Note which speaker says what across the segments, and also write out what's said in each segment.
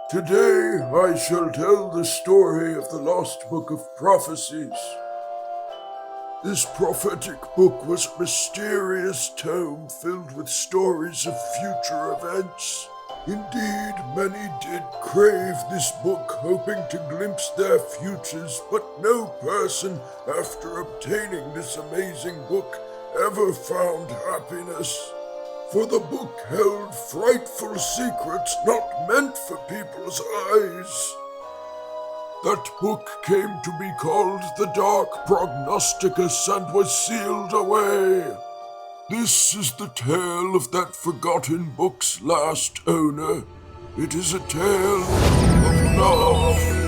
Speaker 1: Today I shall tell the story of the Lost Book of Prophecies. This prophetic book was a mysterious tome filled with stories of future events. Indeed, many did crave this book, hoping to glimpse their futures, but no person, after obtaining this amazing book, ever found happiness. For the book held frightful secrets not meant for people's eyes. That book came to be called the Dark Prognosticus and was sealed away. This is the tale of that forgotten book's last owner. It is a tale of love.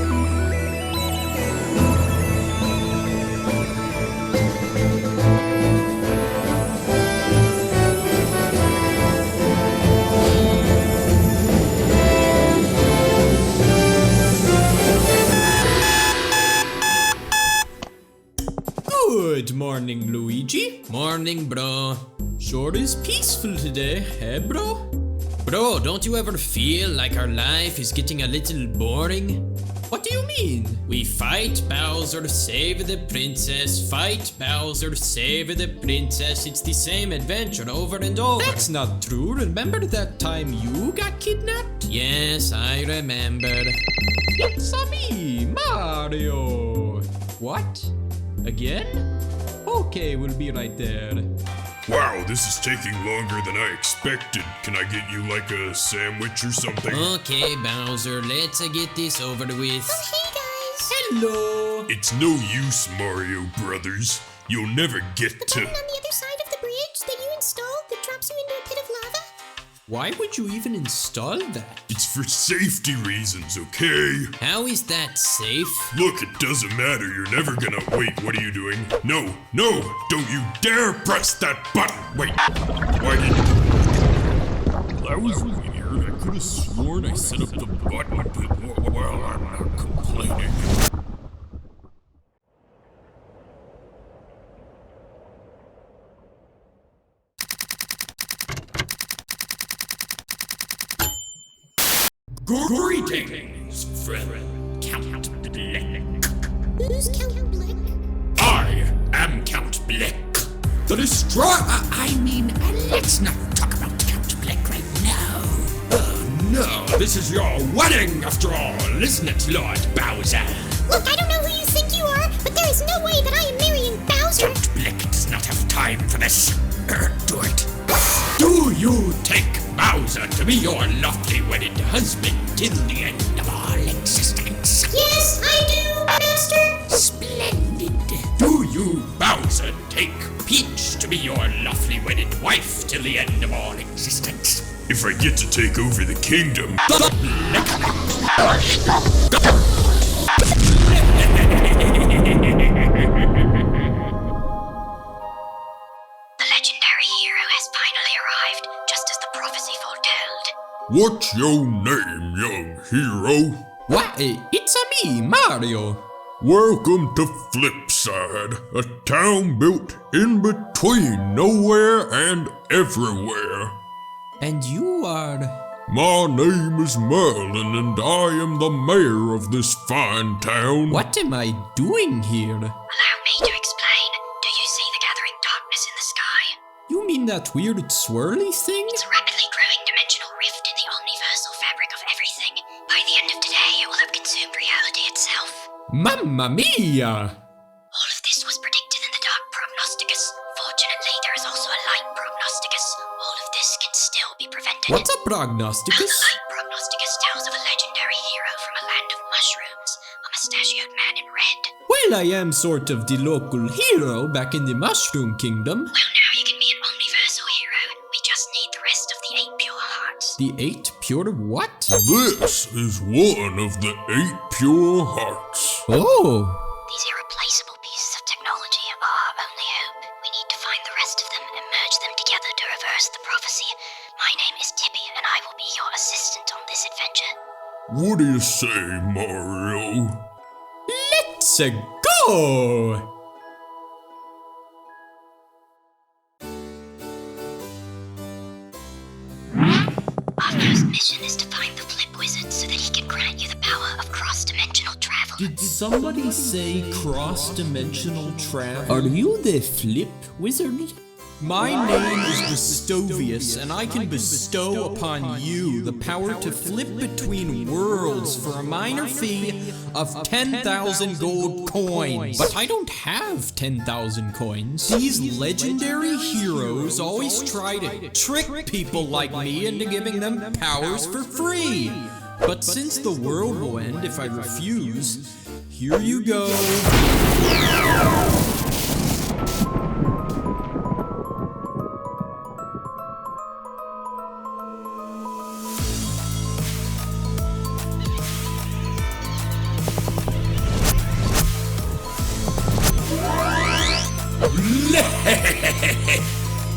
Speaker 2: Good morning, Luigi.
Speaker 3: Morning, bro.
Speaker 2: Sure is peaceful today, eh, bro?
Speaker 3: Bro, don't you ever feel like our life is getting a little boring?
Speaker 2: What do you mean?
Speaker 3: We fight Bowser, save the princess. Fight Bowser, save the princess. It's the same adventure over and over.
Speaker 2: That's not true. Remember that time you got kidnapped?
Speaker 3: Yes, I remember.
Speaker 2: It's me, Mario. What? Again? Okay, we'll be right there.
Speaker 4: Wow, this is taking longer than I expected. Can I get you like a sandwich or something?
Speaker 3: Okay, Bowser, let's get this over with.
Speaker 5: Hey guys!
Speaker 2: Hello!
Speaker 4: It's no use, Mario Brothers. You'll never get
Speaker 5: The
Speaker 4: to...
Speaker 5: button on the other side of the bridge that you installed that drops you into a pit of lava?
Speaker 2: Why would you even install that?
Speaker 4: It's for safety reasons, okay?
Speaker 3: How is that safe?
Speaker 4: Look, it doesn't matter. You're never gonna... Wait, what are you doing? No, don't you dare press that button! Wait, why did... That was weird. I could have sworn I set up the button, but, well, I'm not complaining.
Speaker 6: Greetings, friend Count Blick.
Speaker 5: Who's Count Blick?
Speaker 6: I am Count Blick. The destroyer. Let's not talk about Count Blick right now. No, this is your wedding after all, isn't it, Lord Bowser?
Speaker 5: Look, I don't know who you think you are, but there is no way that I am marrying Bowser.
Speaker 6: Count Blick does not have time for this. Do it. Do you take Bowser to be your lawfully wedded husband till the end of all existence?
Speaker 5: Yes, I do, Master.
Speaker 6: Splendid. Do you, Bowser, take Peach to be your lawfully wedded wife till the end of all existence?
Speaker 4: If I get to take over the kingdom...
Speaker 5: The legendary hero has finally arrived, just as the prophecy foretold.
Speaker 4: What's your name, young hero?
Speaker 2: What? It's me, Mario.
Speaker 4: Welcome to Flipside, a town built in between nowhere and everywhere.
Speaker 2: And you are...
Speaker 4: My name is Merlin, and I am the mayor of this fine town.
Speaker 2: What am I doing here?
Speaker 5: Allow me to explain. Do you see the gathering darkness in the sky?
Speaker 2: You mean that weird swirly thing?
Speaker 5: It's a rapidly growing dimensional rift in the omniversal fabric of everything. By the end of today, it will have consumed reality itself.
Speaker 2: Mamma mia!
Speaker 5: All of this was predicted in the Dark Prognosticus. Fortunately, there is also a Light Prognosticus. All of this can still be prevented.
Speaker 2: What's a
Speaker 5: The
Speaker 2: prognosticus?
Speaker 5: Light Prognosticus tells of a legendary hero from a land of mushrooms, a mustachioed man in red.
Speaker 2: Well, I am sort of the local hero back in the Mushroom Kingdom.
Speaker 5: Well, now you can be an omniversal hero. We just need the rest of the 8 pure hearts.
Speaker 2: The 8 pure what?
Speaker 4: This is one of the 8 pure hearts.
Speaker 2: Oh!
Speaker 5: These irreplaceable pieces of technology are our only hope. We need to find the rest of them and merge them together to reverse the prophecy. My name is Tippy, and I will be your assistant on this adventure.
Speaker 4: What do you say, Mario?
Speaker 2: Let's go!
Speaker 5: Our first mission is to find the flip wizard so that he can grant you the power of cross-dimensional travel.
Speaker 2: Did somebody say cross-dimensional travel? Are you the flip wizard? My name is Bestovius, and I can bestow upon you the power to flip between worlds for a minor fee of 10,000 gold coins. But I don't have 10,000 coins. These legendary heroes always try to trick people like me into giving them powers for free. But since the world will end if I refuse, here you go.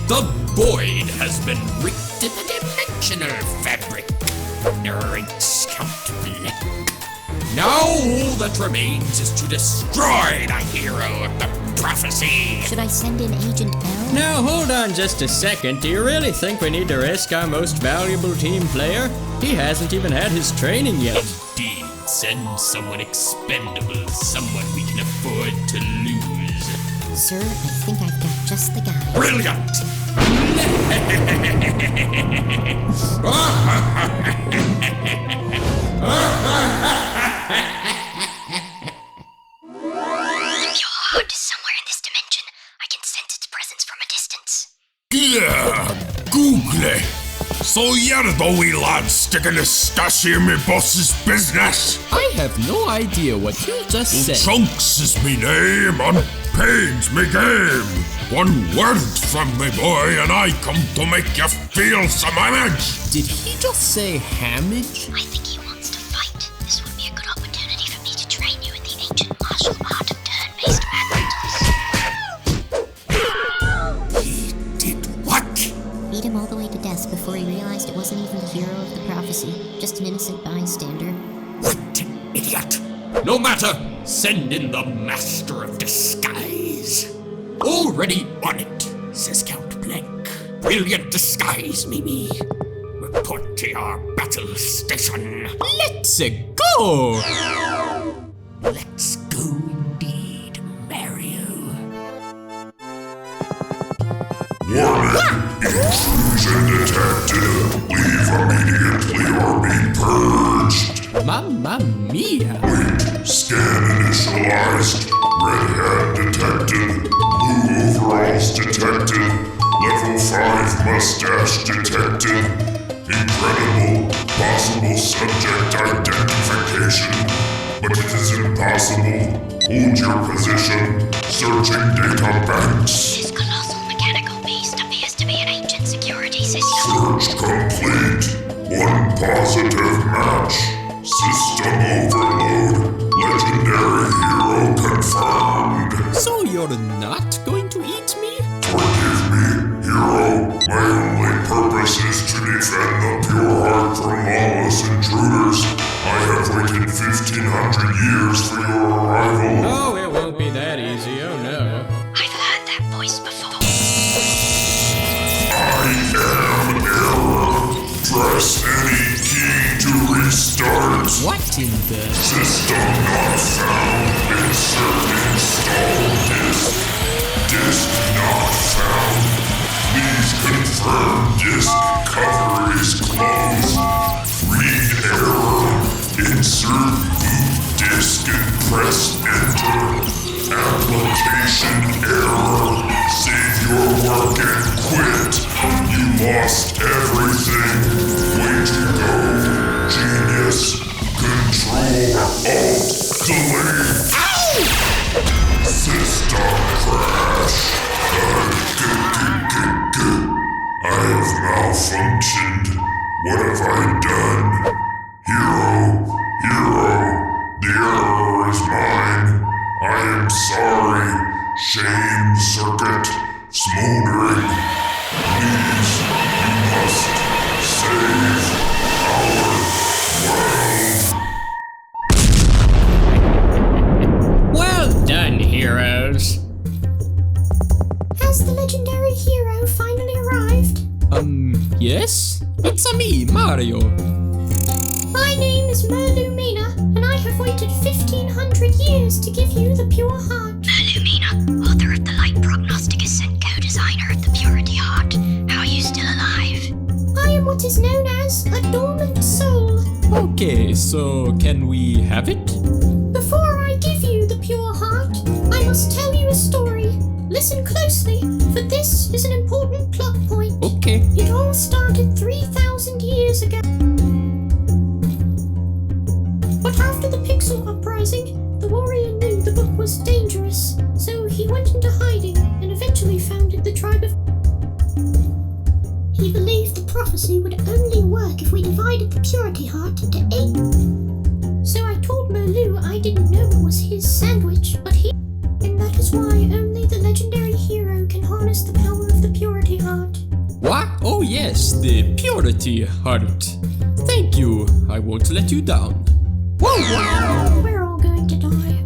Speaker 6: The void has been ripped in the dimensional fabric. Narrates Count Bleck. Now all that remains is to destroy the hero of the prophecy.
Speaker 7: Should I send in Agent Bell?
Speaker 3: Now hold on just a second. Do you really think we need to risk our most valuable team player? He hasn't even had his training yet.
Speaker 6: Indeed, send someone expendable, someone we can afford to lose.
Speaker 7: Sir, I think I've got just the guy.
Speaker 6: Brilliant!
Speaker 5: Your heart is somewhere in this dimension. I can sense its presence from a distance.
Speaker 4: Yeah, Google. So you're the wee lad sticking a stash in me boss's business?
Speaker 2: I have no idea what you just said.
Speaker 4: Chunks is me name and Pain's me game. One word from me boy and I come to make you feel some damage.
Speaker 2: Did he just say hamage?
Speaker 5: I think he wants to fight. This would be a good opportunity for me to train you in the ancient martial art of turn-based battles.
Speaker 6: He did what?
Speaker 7: Beat him all the way to death before he realized it wasn't even the hero of the prophecy, just an innocent bystander.
Speaker 6: What an idiot! No matter, send in the Master of Disguise. Already on it, says Count Bleck. Brilliant disguise, Mimi. Report to your battle station.
Speaker 2: Let's go!
Speaker 6: Let's go indeed, Mario.
Speaker 1: Warning! Intrusion detected. Leave immediately or be purged.
Speaker 2: Mamma mia!
Speaker 1: Wait. Scan initialized. Red hat detected. Blue overalls detected. Level 5 mustache detected. Incredible. Possible subject identification. But it is impossible. Hold your position. Searching data banks.
Speaker 5: This colossal mechanical beast appears to be an ancient security system.
Speaker 1: Search complete. One positive match. System overload. Legendary hero confirmed.
Speaker 2: So you're not going to eat me?
Speaker 1: Forgive me, hero. My only purpose is to defend the pure heart from lawless intruders. I have waited 1,500 years for your arrival.
Speaker 3: Oh, it won't be that easy, oh no.
Speaker 5: I've heard that voice before.
Speaker 1: I am error. Press any key to restart.
Speaker 2: What in the...
Speaker 1: System not found. Insert install disk. Disk not found. Please confirm disk cover is closed. Read error. Insert boot disk and press enter. Application error. Save your work and quit. You lost everything. Way to go, genius. Control Alt Delete. System crash. I have malfunctioned. What have I done? Hero, the error is mine. I am sorry. Shame circuit smoldering. Please, you must save our world.
Speaker 3: Well done, heroes.
Speaker 7: Has the legendary hero finally arrived?
Speaker 2: Yes? It's a me, Mario.
Speaker 7: I
Speaker 8: is Merlumina, and I have waited 1,500 years to give you the pure heart.
Speaker 5: Merlumina, author of the Light Prognosticus and co-designer of the Purity Heart. How are you still alive?
Speaker 8: I am what is known as a dormant soul.
Speaker 2: Okay, so can we have it?
Speaker 8: Before I give you the pure heart, I must tell you a story. Listen closely, for this is an important plot point.
Speaker 2: Okay.
Speaker 8: It all started 3,000 years ago. But after the Pixel Uprising, the warrior knew the book was dangerous, so he went into hiding and eventually founded the tribe of... He believed the prophecy would only work if we divided the Purity Heart into 8. So I told Merlu I didn't know it was his sandwich, but he... And that is why only the legendary hero can harness the power of the Purity Heart.
Speaker 2: What? Oh yes, the Purity Heart. Thank you. I won't let you down. Whoa!
Speaker 8: We're all going to die.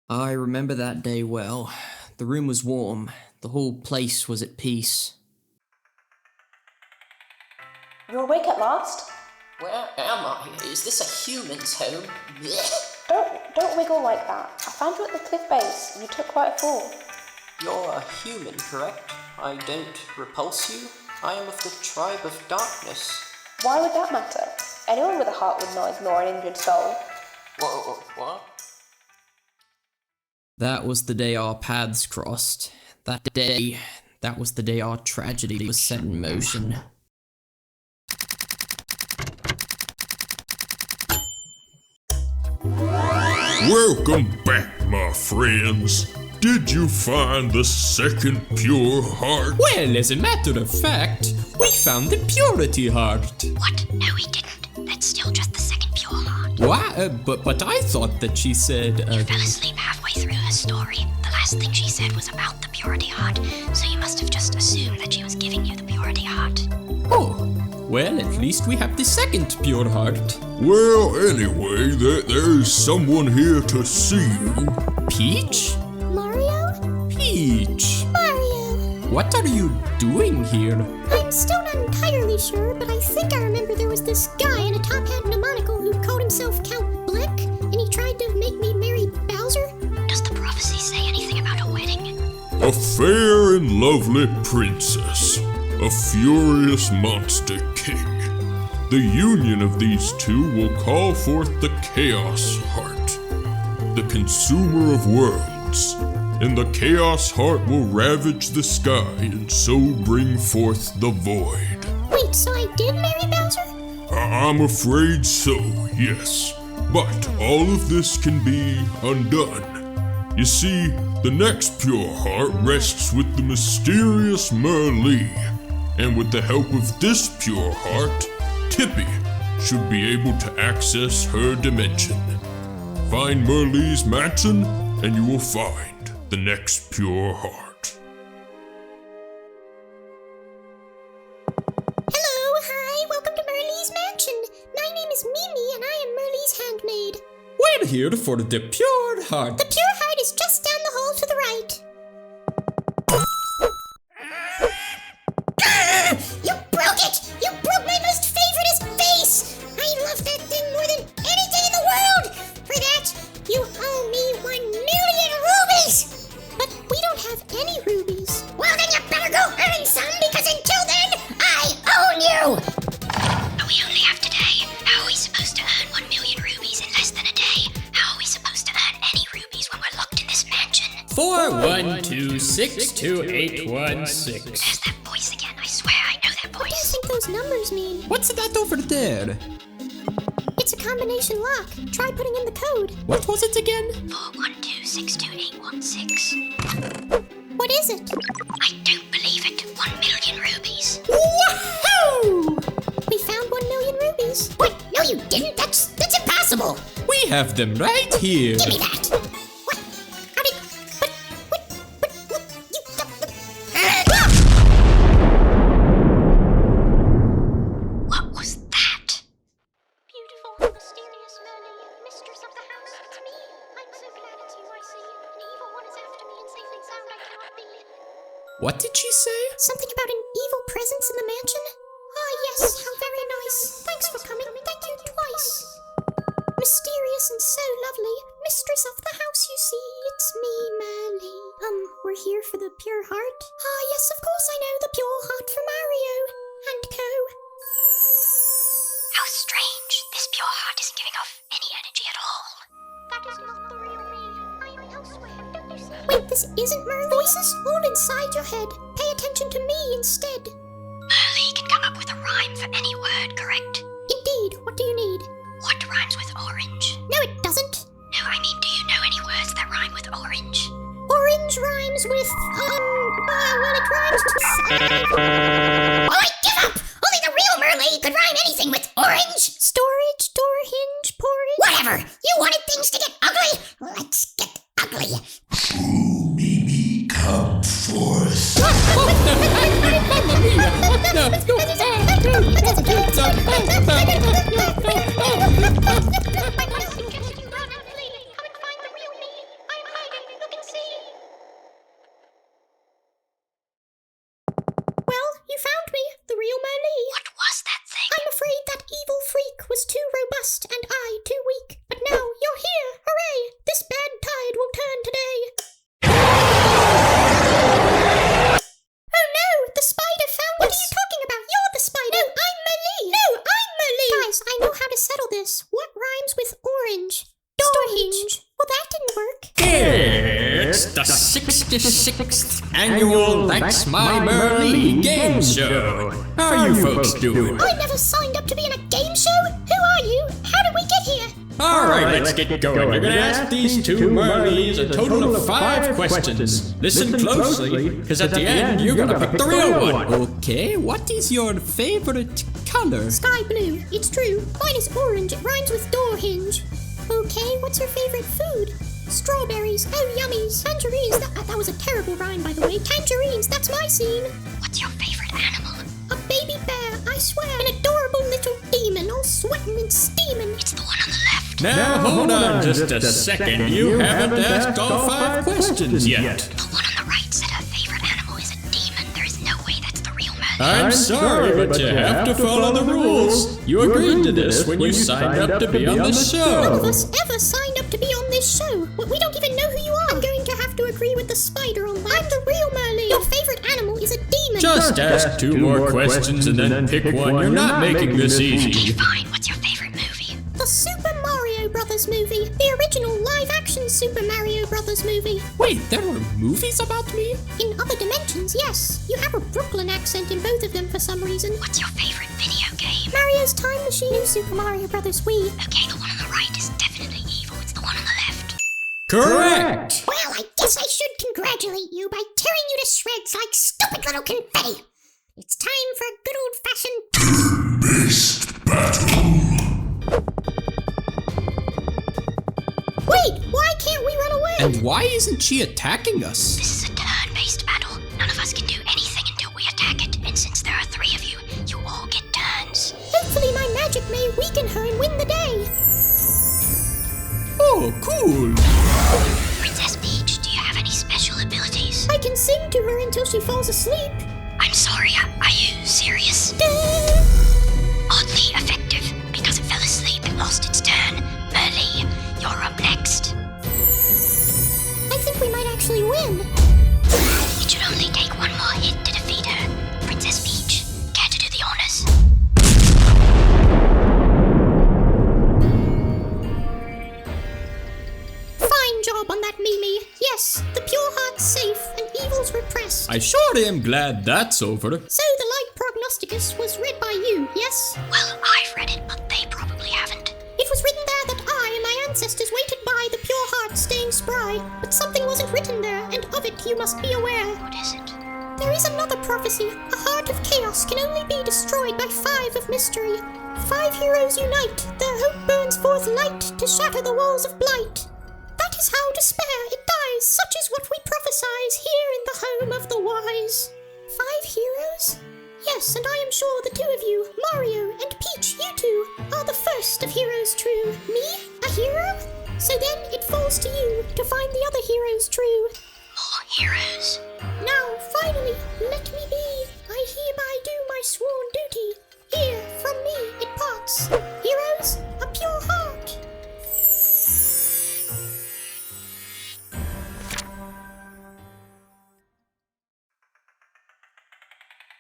Speaker 2: I remember that day well. The room was warm. The whole place was at peace.
Speaker 9: You're awake at last?
Speaker 3: Where am I? Is this a human's home? Blech.
Speaker 9: Don't wiggle like that. I found you at the cliff base, and you took quite a fall.
Speaker 3: You're a human, correct? I don't repulse you. I am of the tribe of darkness.
Speaker 9: Why would that matter? Anyone with a heart would not ignore an injured soul.
Speaker 3: What?
Speaker 2: That was the day our paths crossed. That was the day our tragedy was set in motion.
Speaker 4: Welcome back, my friends. Did you find the second pure heart?
Speaker 2: Well, as a matter of fact, we found the Purity Heart.
Speaker 5: What? No, we didn't. That's still just the second pure heart.
Speaker 2: What? But I thought that she said,
Speaker 5: You fell asleep halfway through her story. The last thing she said was about the Purity Heart, so you must have just assumed that she was giving you the Purity Heart.
Speaker 2: Oh, well, at least we have the second pure heart.
Speaker 4: Well, anyway, there's someone here to see you.
Speaker 2: Peach?
Speaker 8: Mario?
Speaker 2: Peach!
Speaker 8: Mario!
Speaker 2: What are you doing here?
Speaker 8: I'm still not entirely sure, but I think I remember there was this guy in a top hat and a monocle who called himself Count Blick, and he tried to make me marry Bowser.
Speaker 5: Does the prophecy say anything about a wedding?
Speaker 4: A fair and lovely princess. A furious monster king. The union of these two will call forth the Chaos Heart, the consumer of worlds, and the Chaos Heart will ravage the sky and so bring forth the void.
Speaker 8: Wait, so I did marry Bowser?
Speaker 4: I'm afraid so, yes. But all of this can be undone. You see, the next pure heart rests with the mysterious Merlee. And with the help of this pure heart, Tippy should be able to access her dimension. Find Merlee's mansion, and you will find the next pure heart.
Speaker 8: Hello, hi, welcome to Merlee's mansion. My name is Mimi, and I am Merlee's handmaid.
Speaker 2: We're here for the pure heart.
Speaker 8: The pure heart is just down the hall to the right. You broke it! You broke my most favoriteest vase! I love that thing more than anything in the world! For that, you owe me 1,000,000 rubies! But we don't have any rubies. Well, then you better go earn some, because until then, I own you!
Speaker 5: But we only have today. How are we supposed to earn 1,000,000 rubies in less than a day? How are we supposed to earn any rubies when we're locked in this mansion?
Speaker 3: 412628816.
Speaker 5: There's that voice again. I swear I know that
Speaker 8: What do you
Speaker 5: voice.
Speaker 8: think those numbers mean?
Speaker 2: What's that over there?
Speaker 8: It's a combination lock. Try putting in the code.
Speaker 2: What was it again?
Speaker 5: 412628816.
Speaker 8: What is it?
Speaker 5: I don't believe it. 1,000,000 rubies.
Speaker 8: Woohoo! We found 1,000,000 rubies. What? No, you didn't. That's impossible.
Speaker 2: We have them right here.
Speaker 8: Give me that. What? How did? What? You.
Speaker 5: What was that?
Speaker 8: Beautiful, mysterious Merlee, mistress of the house. It's me. I'm so glad it's you. I see. An evil one is after me and safe and sound I cannot be.
Speaker 2: What did she say?
Speaker 8: Something about an evil presence in the mansion? Ah, yes. How very nice. Thanks for coming. Thank you twice. Mysterious and so lovely. Mistress of the house, you see, it's me, Merly. We're here for the Pure Heart? Ah, yes, of course I know the Pure Heart from Mario and Co.
Speaker 5: How strange. This pure heart isn't giving off any energy at all.
Speaker 8: That is not the real me. I am elsewhere, don't you see? Wait, this isn't Merly? Voices all inside your head. Pay attention to me instead.
Speaker 5: Merly can come up with a rhyme for any word, correct?
Speaker 8: Indeed, what do you need?
Speaker 5: What rhymes with orange?
Speaker 8: No, it doesn't.
Speaker 5: No, I mean, do you know any words that rhyme with orange?
Speaker 8: Orange rhymes with, well, it rhymes with,
Speaker 5: Oh, I give up! Only the real Merly could rhyme anything with orange!
Speaker 8: Storage, door hinge, porridge.
Speaker 5: Whatever! You wanted things to get ugly? Let's get ugly.
Speaker 1: Mimi, come forth.
Speaker 8: Well, you found me, the real Merly.
Speaker 5: What was that thing?
Speaker 8: I'm afraid that evil freak was too robust and I too weak. But now you're here, hooray! This bad tide will turn today. Oh no, the spider found us. What are you talking about? You're the spider. No, I'm Merly. No, I'm Merly. Guys, I know how to settle this. What rhymes with orange? Door hinge. Well, that didn't work.
Speaker 3: It's the 66th annual That's My Merly game show. How are you folks doing?
Speaker 8: I never signed up to be in a game show. Who are you? How did we get here?
Speaker 3: Alright, let's get going. You're gonna ask these two Merlies a total of 5 questions. Listen closely, because at the end, you're gonna pick the real one. Okay, what is your favorite color?
Speaker 8: Sky blue. It's true. Mine is orange. It rhymes with door hinge. Okay, what's your favorite food? Strawberries. Oh, yummies. Tangerines. That was a terrible rhyme, by the way. Tangerines. That's my scene.
Speaker 5: What's your favorite animal?
Speaker 8: A baby bear, I swear. An adorable little demon, all sweating and steaming.
Speaker 5: It's the one on the left.
Speaker 3: Now, hold on just a second. You haven't asked all 5 questions yet.
Speaker 5: The one on the right said her favorite animal is a demon. There is no way that's the real Merly.
Speaker 3: I'm sorry, but you have to follow the rules. You agreed to this when you signed up to be on the
Speaker 8: None of
Speaker 3: show.
Speaker 8: us ever signed up to be on this show. We don't even know who you are. I'm going to have to agree with the spider on that. I'm the real Merly. Your favorite animal is a demon.
Speaker 3: Just ask 2 more questions and then pick one. You're not making this easy.
Speaker 5: Fine, what's your favorite movie?
Speaker 8: The Super Mario Brothers movie. The original live-action Super Mario Brothers movie.
Speaker 2: Wait, there are movies about me?
Speaker 8: In other dimensions, yes. You have a Brooklyn accent in both of them for some reason.
Speaker 5: What's your favorite video game?
Speaker 8: Mario's Time Machine. New Super Mario Brothers Wii.
Speaker 5: Okay, the one on the right is definitely evil. It's the one on the left.
Speaker 3: Correct!
Speaker 8: Well, I guess I should congratulate you by tearing you to shreds like stupid little confetti. It's time for a good old-fashioned
Speaker 1: Turn-based battle.
Speaker 8: Wait, why can't we run away?
Speaker 2: And why isn't she attacking us?
Speaker 5: This is a turn-based battle. None of us can do anything until we attack it. And since there are 3 of you, you all get turns.
Speaker 8: Hopefully my magic may weaken her and win the day.
Speaker 2: Oh, cool!
Speaker 5: Princess Peach, do you have any special abilities?
Speaker 8: I can sing to her until she falls asleep.
Speaker 5: I'm sorry, are you serious? Oddly effective. Because it fell asleep, it lost its turn. Merly, you're up next.
Speaker 8: I think we might actually win.
Speaker 5: It should only take 1 more hit to defeat her. Princess Peach, care to do the honors?
Speaker 8: Fine job on that, Mimi. Yes, the pure heart's safe and evil's repressed.
Speaker 2: I sure am glad that's over.
Speaker 8: So the light prognosticus was read by you, yes?
Speaker 5: Well, I've read it, but they probably haven't.
Speaker 8: It was written there that I and my ancestors waited by the pure heart staying spry, but something wasn't written there, and of it you must be aware.
Speaker 5: What is it?
Speaker 8: There is another prophecy. A heart of chaos can only be destroyed by 5 of mystery. 5 heroes unite. Their hope burns forth light to shatter the walls of blight. That is how despair it dies. Such is what we prophesize here in the home of the wise. 5 heroes? Yes, and I am sure the 2 of you, Mario and Peach, you 2, are the first of heroes true. Me? A hero? So then it falls to you to find the other heroes true.
Speaker 5: More heroes.
Speaker 8: Now, finally, let me be. I hereby do my sworn duty. Here, from me, it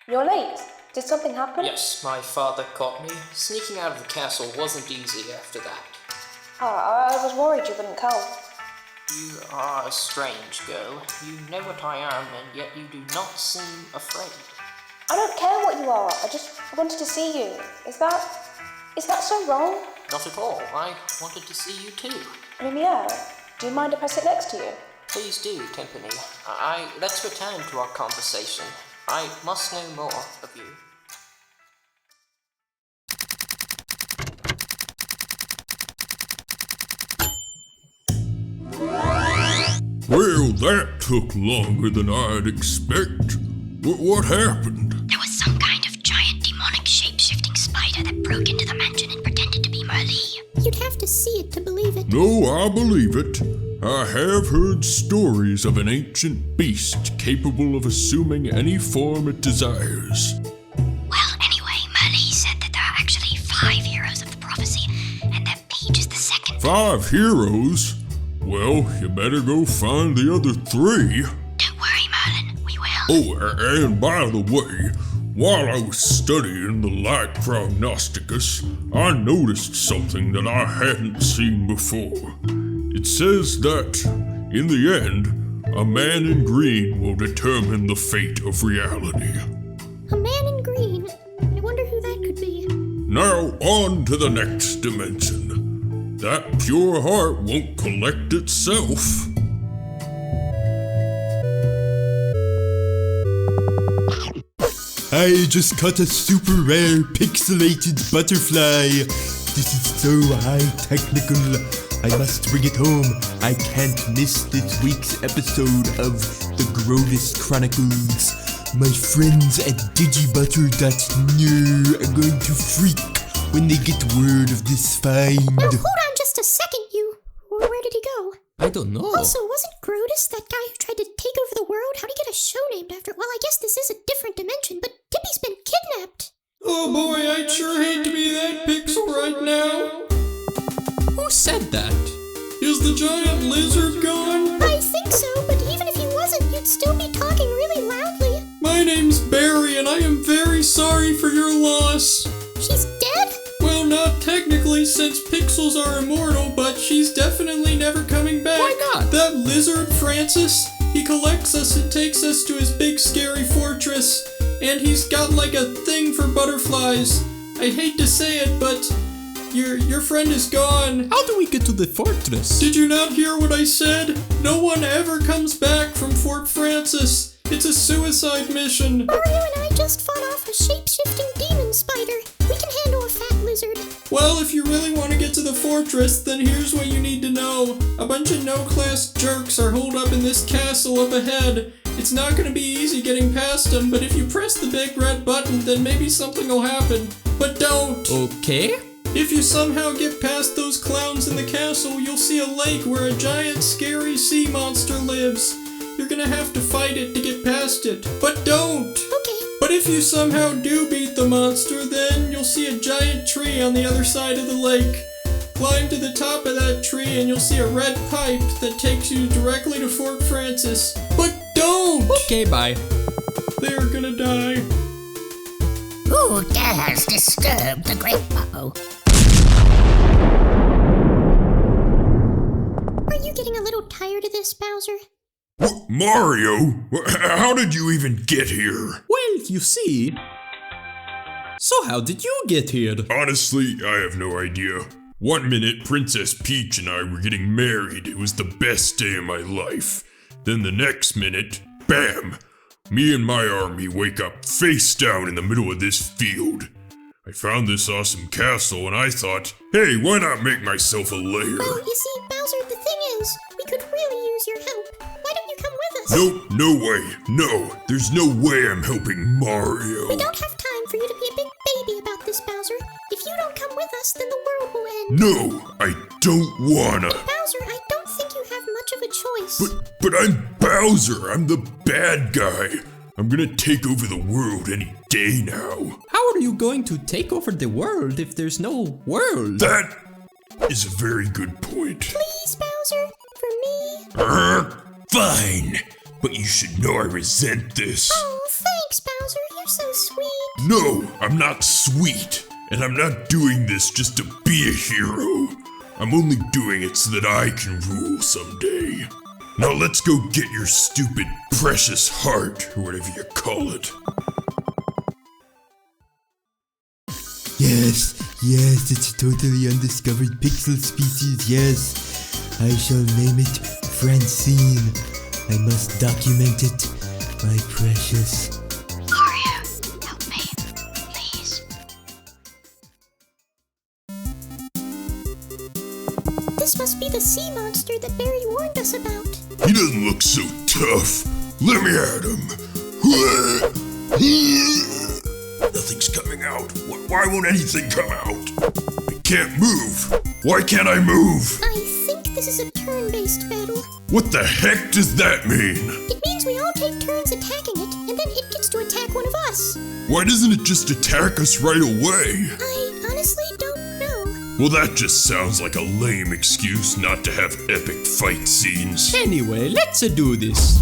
Speaker 9: You're late. Did something happen?
Speaker 2: Yes, my father caught me. Sneaking out of the castle wasn't easy after that.
Speaker 9: I was worried you wouldn't come.
Speaker 2: You are a strange girl. You know what I am, and yet you do not seem afraid.
Speaker 9: I don't care what you are. I just wanted to see you. Is that so wrong?
Speaker 2: Not at all. I wanted to see you too.
Speaker 9: Lumiere, do you mind if I sit next to you?
Speaker 2: Please do, Timpani. Let's return to our conversation. I must know more of you.
Speaker 4: Well, that took longer than I'd expect. What happened?
Speaker 5: There was some kind of giant demonic shape-shifting spider that broke into the mansion and pretended to be Merlee.
Speaker 8: You'd have to see it to believe it.
Speaker 4: No, I believe it. I have heard stories of an ancient beast capable of assuming any form it desires.
Speaker 5: Well, anyway, Merlee said that there are actually 5 heroes of the prophecy, and that Paige is the second.
Speaker 4: 5 heroes? Well, you better go find the other 3.
Speaker 5: Don't worry, Merlin, we will.
Speaker 4: Oh, and by the way, while I was studying the Light Prognosticus, I noticed something that I hadn't seen before. It says that, in the end, a man in green will determine the fate of reality.
Speaker 8: A man in green? I wonder who that could be.
Speaker 4: Now, on to the next dimension. That pure heart won't collect itself.
Speaker 10: I just caught a super rare pixelated butterfly. This is so high technical. I must bring it home. I can't miss this week's episode of the Grovis Chronicles. My friends at digibutter.no are going to freak when they get word of this find.
Speaker 8: Now hold on just a second, you. Where did he go?
Speaker 2: I don't know.
Speaker 8: Also, wasn't Grotus that guy who tried to take over the world? How'd he get a show named after? Well, I guess this is a different dimension, but Tippy's been kidnapped.
Speaker 3: Oh boy, I'd sure hate to be that pixel right now.
Speaker 2: Who said that?
Speaker 3: Is the giant lizard gone?
Speaker 8: I think so, but even if he wasn't, you'd still be talking really loudly.
Speaker 3: My name's Barry, and I am very sorry for your loss.
Speaker 8: She's dead?
Speaker 3: Well, not technically, since pixels are immortal, but she's definitely never coming back.
Speaker 2: Why not?
Speaker 3: That lizard, Francis, he collects us and takes us to his big scary fortress, and he's got like a thing for butterflies. I hate to say it, but your friend is gone.
Speaker 2: How do we get to the fortress?
Speaker 3: Did you not hear what I said? No one ever comes back from Fort Francis. It's a suicide mission.
Speaker 8: Mario and I just fought off a shape-shifting demon spider. We can handle a fat lizard.
Speaker 3: Well, if you really want to get to the fortress, then here's what you need to know. A bunch of no-class jerks are holed up in this castle up ahead. It's not going to be easy getting past them, but if you press the big red button, then maybe something will happen. But don't!
Speaker 2: Okay.
Speaker 3: If you somehow get past those clowns in the castle, you'll see a lake where a giant, scary sea monster lives. You're gonna have to fight it to get past it. But don't!
Speaker 8: Okay.
Speaker 3: But if you somehow do beat the monster, then you'll see a giant tree on the other side of the lake. Climb to the top of that tree and you'll see a red pipe that takes you directly to Fort Francis. But don't!
Speaker 2: Okay, bye.
Speaker 3: They're gonna die.
Speaker 8: Who dares disturb the great Popo? Are you getting a little tired of this, Bowser?
Speaker 4: Mario? How did you even get here?
Speaker 2: Well, you see... So how did you get here?
Speaker 4: Honestly, I have no idea. One minute, Princess Peach and I were getting married. It was the best day of my life. Then the next minute, bam! Me and my army wake up face down in the middle of this field. I found this awesome castle and I thought, hey, why not make myself a lair?
Speaker 8: Well, you see, Bowser, the thing is, we could really use your help. Why don't you come with us?
Speaker 4: Nope, no way. No, there's no way I'm helping Mario.
Speaker 8: We don't have time for you to be a big baby about this, Bowser. If you don't come with us, then the world will end.
Speaker 4: No, I don't wanna.
Speaker 8: Bowser, I don't think you have much of a choice.
Speaker 4: But I'm Bowser. I'm the bad guy. I'm gonna take over the world any day now.
Speaker 2: How are you going to take over the world if there's no world?
Speaker 4: That is a very good point.
Speaker 8: Please, Bowser, for me.
Speaker 4: Fine. but you should know I resent this.
Speaker 8: Oh, thanks, Bowser. You're so sweet.
Speaker 4: No, I'm not sweet, and I'm not doing this just to be a hero. I'm only doing it so that I can rule someday. Now let's go get your stupid precious heart, or whatever you call it.
Speaker 10: Yes, it's a totally undiscovered pixel species, yes. I shall name it Francine. I must document it, my precious.
Speaker 5: Mario, help me, please.
Speaker 8: This must be the sea monster that Barry warned us about.
Speaker 4: He doesn't look so tough. Let me at him. Nothing's coming out. Why won't anything come out? I can't move. Why can't I move?
Speaker 8: I think this is a turn-based battle.
Speaker 4: What the heck does that mean?
Speaker 8: It means we all take turns attacking it, and then it gets to attack one of us.
Speaker 4: Why doesn't it just attack us right away?
Speaker 8: I honestly don't know.
Speaker 4: Well, that just sounds like a lame excuse not to have epic fight scenes.
Speaker 2: Anyway, let's do this.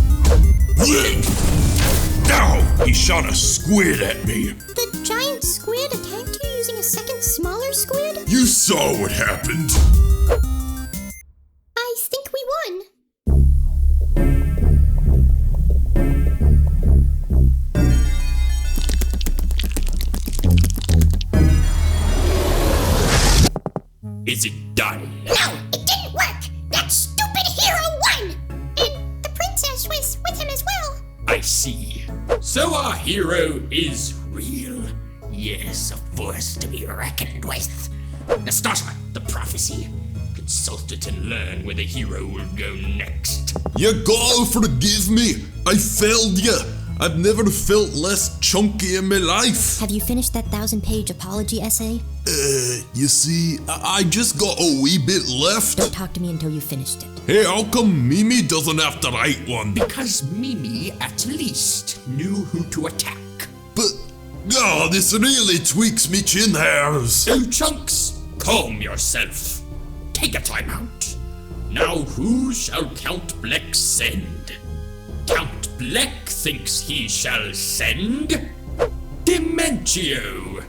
Speaker 4: Ow! He shot a squid at me.
Speaker 8: The giant squid attacked you using a second smaller squid?
Speaker 4: You saw what happened.
Speaker 8: I think we won.
Speaker 6: Is it done?
Speaker 8: No, it didn't work. That stupid hero won. And the princess was with him as well.
Speaker 6: I see. So our hero is real. Yes, a force to be reckoned with. Nastasha, the prophecy. Consult it and learn where the hero will go next.
Speaker 4: You gotta forgive me. I failed you. I've never felt less chunky in my life.
Speaker 7: Have you finished that 1,000-page apology essay?
Speaker 4: You see, I just got a wee bit left.
Speaker 7: Don't talk to me until you've finished it.
Speaker 4: Hey, how come Mimi doesn't have to write one?
Speaker 6: Because Mimi at least knew who to attack.
Speaker 4: But, this really tweaks me chin hairs.
Speaker 6: So Chunks, calm yourself. Take a time out. Now who shall Count Bleck send? Count Bleck thinks he shall send Dimentio.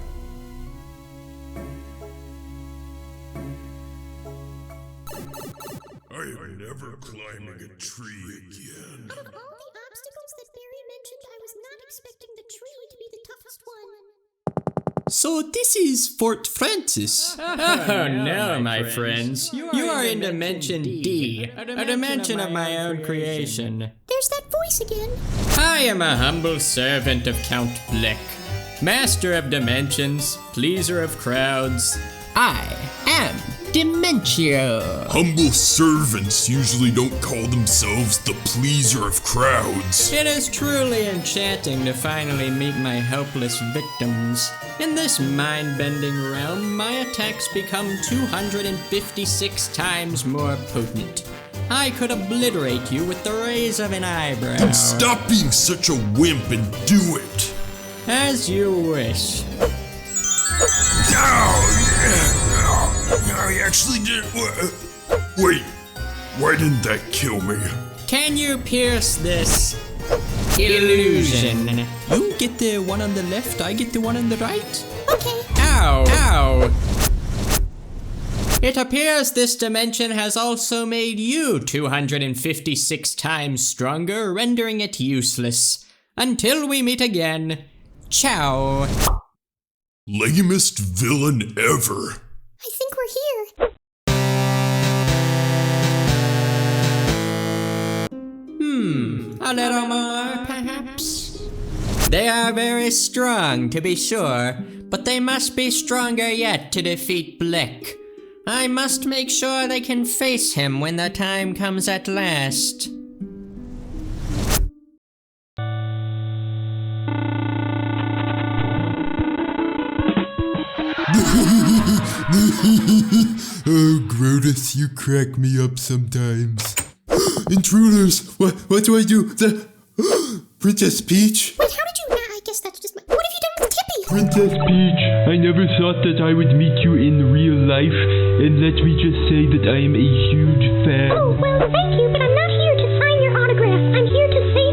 Speaker 4: I am never climbing a tree again.
Speaker 8: Out of all the obstacles that Barry mentioned, I was not expecting the tree to be the toughest one.
Speaker 2: So this is Fort Francis.
Speaker 3: Oh no, my friends. You are in Dimension D, a dimension of my own creation.
Speaker 8: There's that voice again.
Speaker 3: I am a humble servant of Count Bleck, master of dimensions, pleaser of crowds.
Speaker 2: I am Dimentio.
Speaker 4: Humble servants usually don't call themselves the pleaser of crowds.
Speaker 3: It is truly enchanting to finally meet my helpless victims. In this mind-bending realm, my attacks become 256 times more potent. I could obliterate you with the raise of an eyebrow.
Speaker 4: Then stop being such a wimp and do it.
Speaker 3: As you wish.
Speaker 4: I actually did. Wait, why didn't that kill me?
Speaker 3: Can you pierce this illusion?
Speaker 2: You get the one on the left, I get the one on the right.
Speaker 8: Okay.
Speaker 3: Ow! Ow! It appears this dimension has also made you 256 times stronger, rendering it useless. Until we meet again, ciao!
Speaker 4: Lamest villain ever.
Speaker 8: I think we're here.
Speaker 3: A little more, perhaps? They are very strong, to be sure, but they must be stronger yet to defeat Bleck. I must make sure they can face him when the time comes at last.
Speaker 10: Oh, Grodus, you crack me up sometimes. Intruders! What do I do? Princess Peach?
Speaker 8: Wait, how did you not? I guess that's just my... What have you done with Tippy?
Speaker 10: Princess Peach, I never thought that I would meet you in real life, and let me just say that I am a huge fan.
Speaker 8: Oh, well, thank you, but I'm not here to sign your autograph. I'm here to say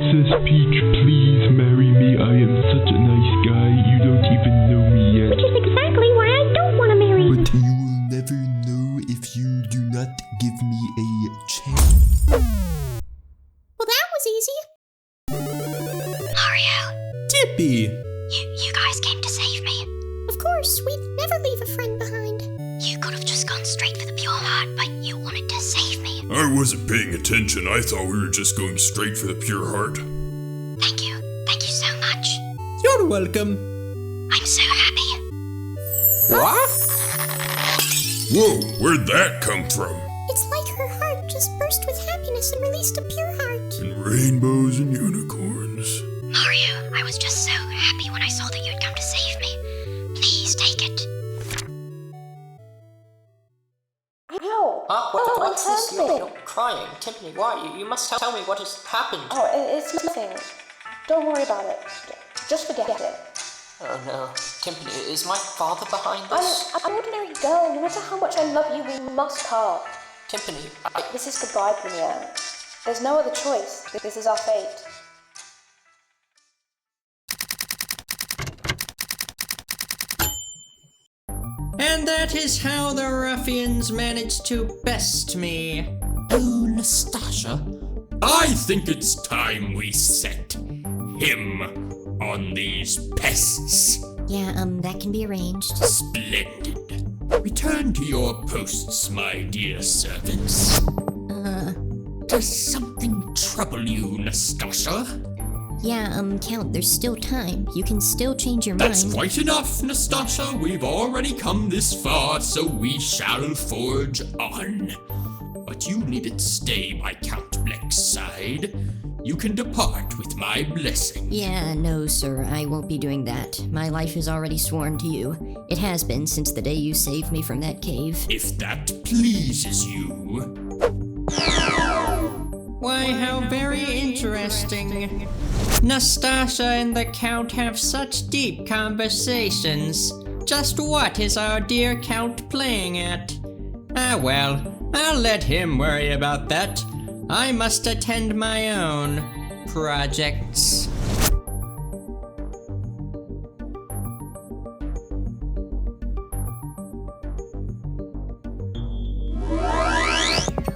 Speaker 10: Princess Peach, please marry me. I am such a nice guy. You don't even know me yet.
Speaker 8: Which is exactly why I don't want to marry you.
Speaker 10: But you will never know if you do not give me a chance.
Speaker 8: Well, that was easy.
Speaker 5: Mario,
Speaker 2: Tippy!
Speaker 5: you guys came to save me.
Speaker 8: Of course, we'd never leave a friend behind.
Speaker 5: You could have just gone straight for the pure heart, but you wanted to save me.
Speaker 4: I wasn't paying attention. I thought we were just going straight for the pure heart.
Speaker 5: Thank you. Thank you so much.
Speaker 2: You're welcome.
Speaker 5: I'm so happy.
Speaker 2: What?
Speaker 4: Whoa, where'd that come from?
Speaker 8: It's like her heart just burst with happiness and released a pure heart.
Speaker 4: And rainbows and unicorns.
Speaker 5: Mario, I was just so happy when I saw that you'd come to save me. Please take it.
Speaker 9: Ow!
Speaker 11: What's this?
Speaker 9: happening?
Speaker 11: You're crying. Timpani, why? You must tell me what has happened.
Speaker 9: Oh, it's nothing. Don't worry about it. Just forget it.
Speaker 11: Oh no. Timpani, is my father behind this?
Speaker 9: I'm an ordinary girl. No matter how much I love you, we must part.
Speaker 11: Timpani,
Speaker 9: This is goodbye, Premier. There's no other choice. This is our fate.
Speaker 2: And that is how the ruffians managed to best me.
Speaker 6: Oh, Nastasha, I think it's time we set him on these pests.
Speaker 7: Yeah, that can be arranged.
Speaker 6: Splendid. Return to your posts, my dear servants. Does something trouble you, Nastasha?
Speaker 7: Yeah, Count, there's still time. You can still change your
Speaker 6: That's
Speaker 7: mind.
Speaker 6: quite enough, Nastasha. We've already come this far, so we shall forge on. But you needn't stay by Count Bleck's side. You can depart with my blessing.
Speaker 7: Yeah, no, sir, I won't be doing that. My life is already sworn to you. It has been since the day you saved me from that cave.
Speaker 6: If that pleases you.
Speaker 2: Why, how very interesting. Nastasha and the Count have such deep conversations. Just what is our dear Count playing at? Ah well, I'll let him worry about that. I must attend my own projects.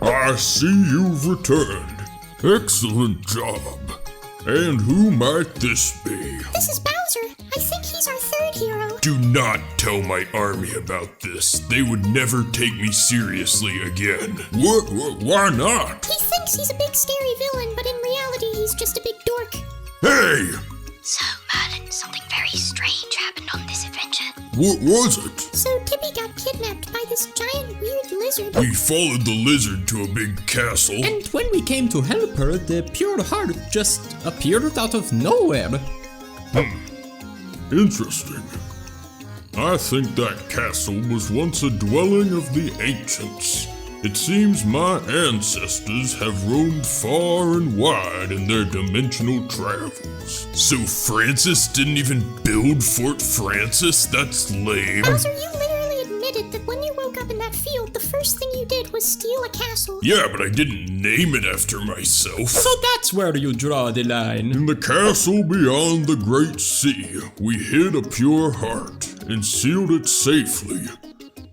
Speaker 4: I see you've returned. Excellent job. And who might this be?
Speaker 8: This is Bowser. I think he's our third hero.
Speaker 4: Do not tell my army about this. They would never take me seriously again. Why not?
Speaker 8: He thinks he's a big scary villain, but in reality he's just a big dork.
Speaker 4: Hey!
Speaker 5: So, Merlin, something very strange happened on this adventure.
Speaker 4: What was it?
Speaker 8: So Tippy got kidnapped by this giant weird lizard.
Speaker 4: We followed the lizard to a big castle.
Speaker 2: And when we came to help her, the pure heart just appeared out of nowhere.
Speaker 4: Interesting. I think that castle was once a dwelling of the ancients. It seems my ancestors have roamed far and wide in their dimensional travels. So Francis didn't even build Fort Francis? That's lame.
Speaker 8: Bowser, you literally admitted that when you woke up in that field, the first thing you did was steal a castle.
Speaker 4: Yeah, but I didn't name it after myself.
Speaker 2: So that's where you draw the line.
Speaker 4: In the castle beyond the great sea, we hid a pure heart and sealed it safely.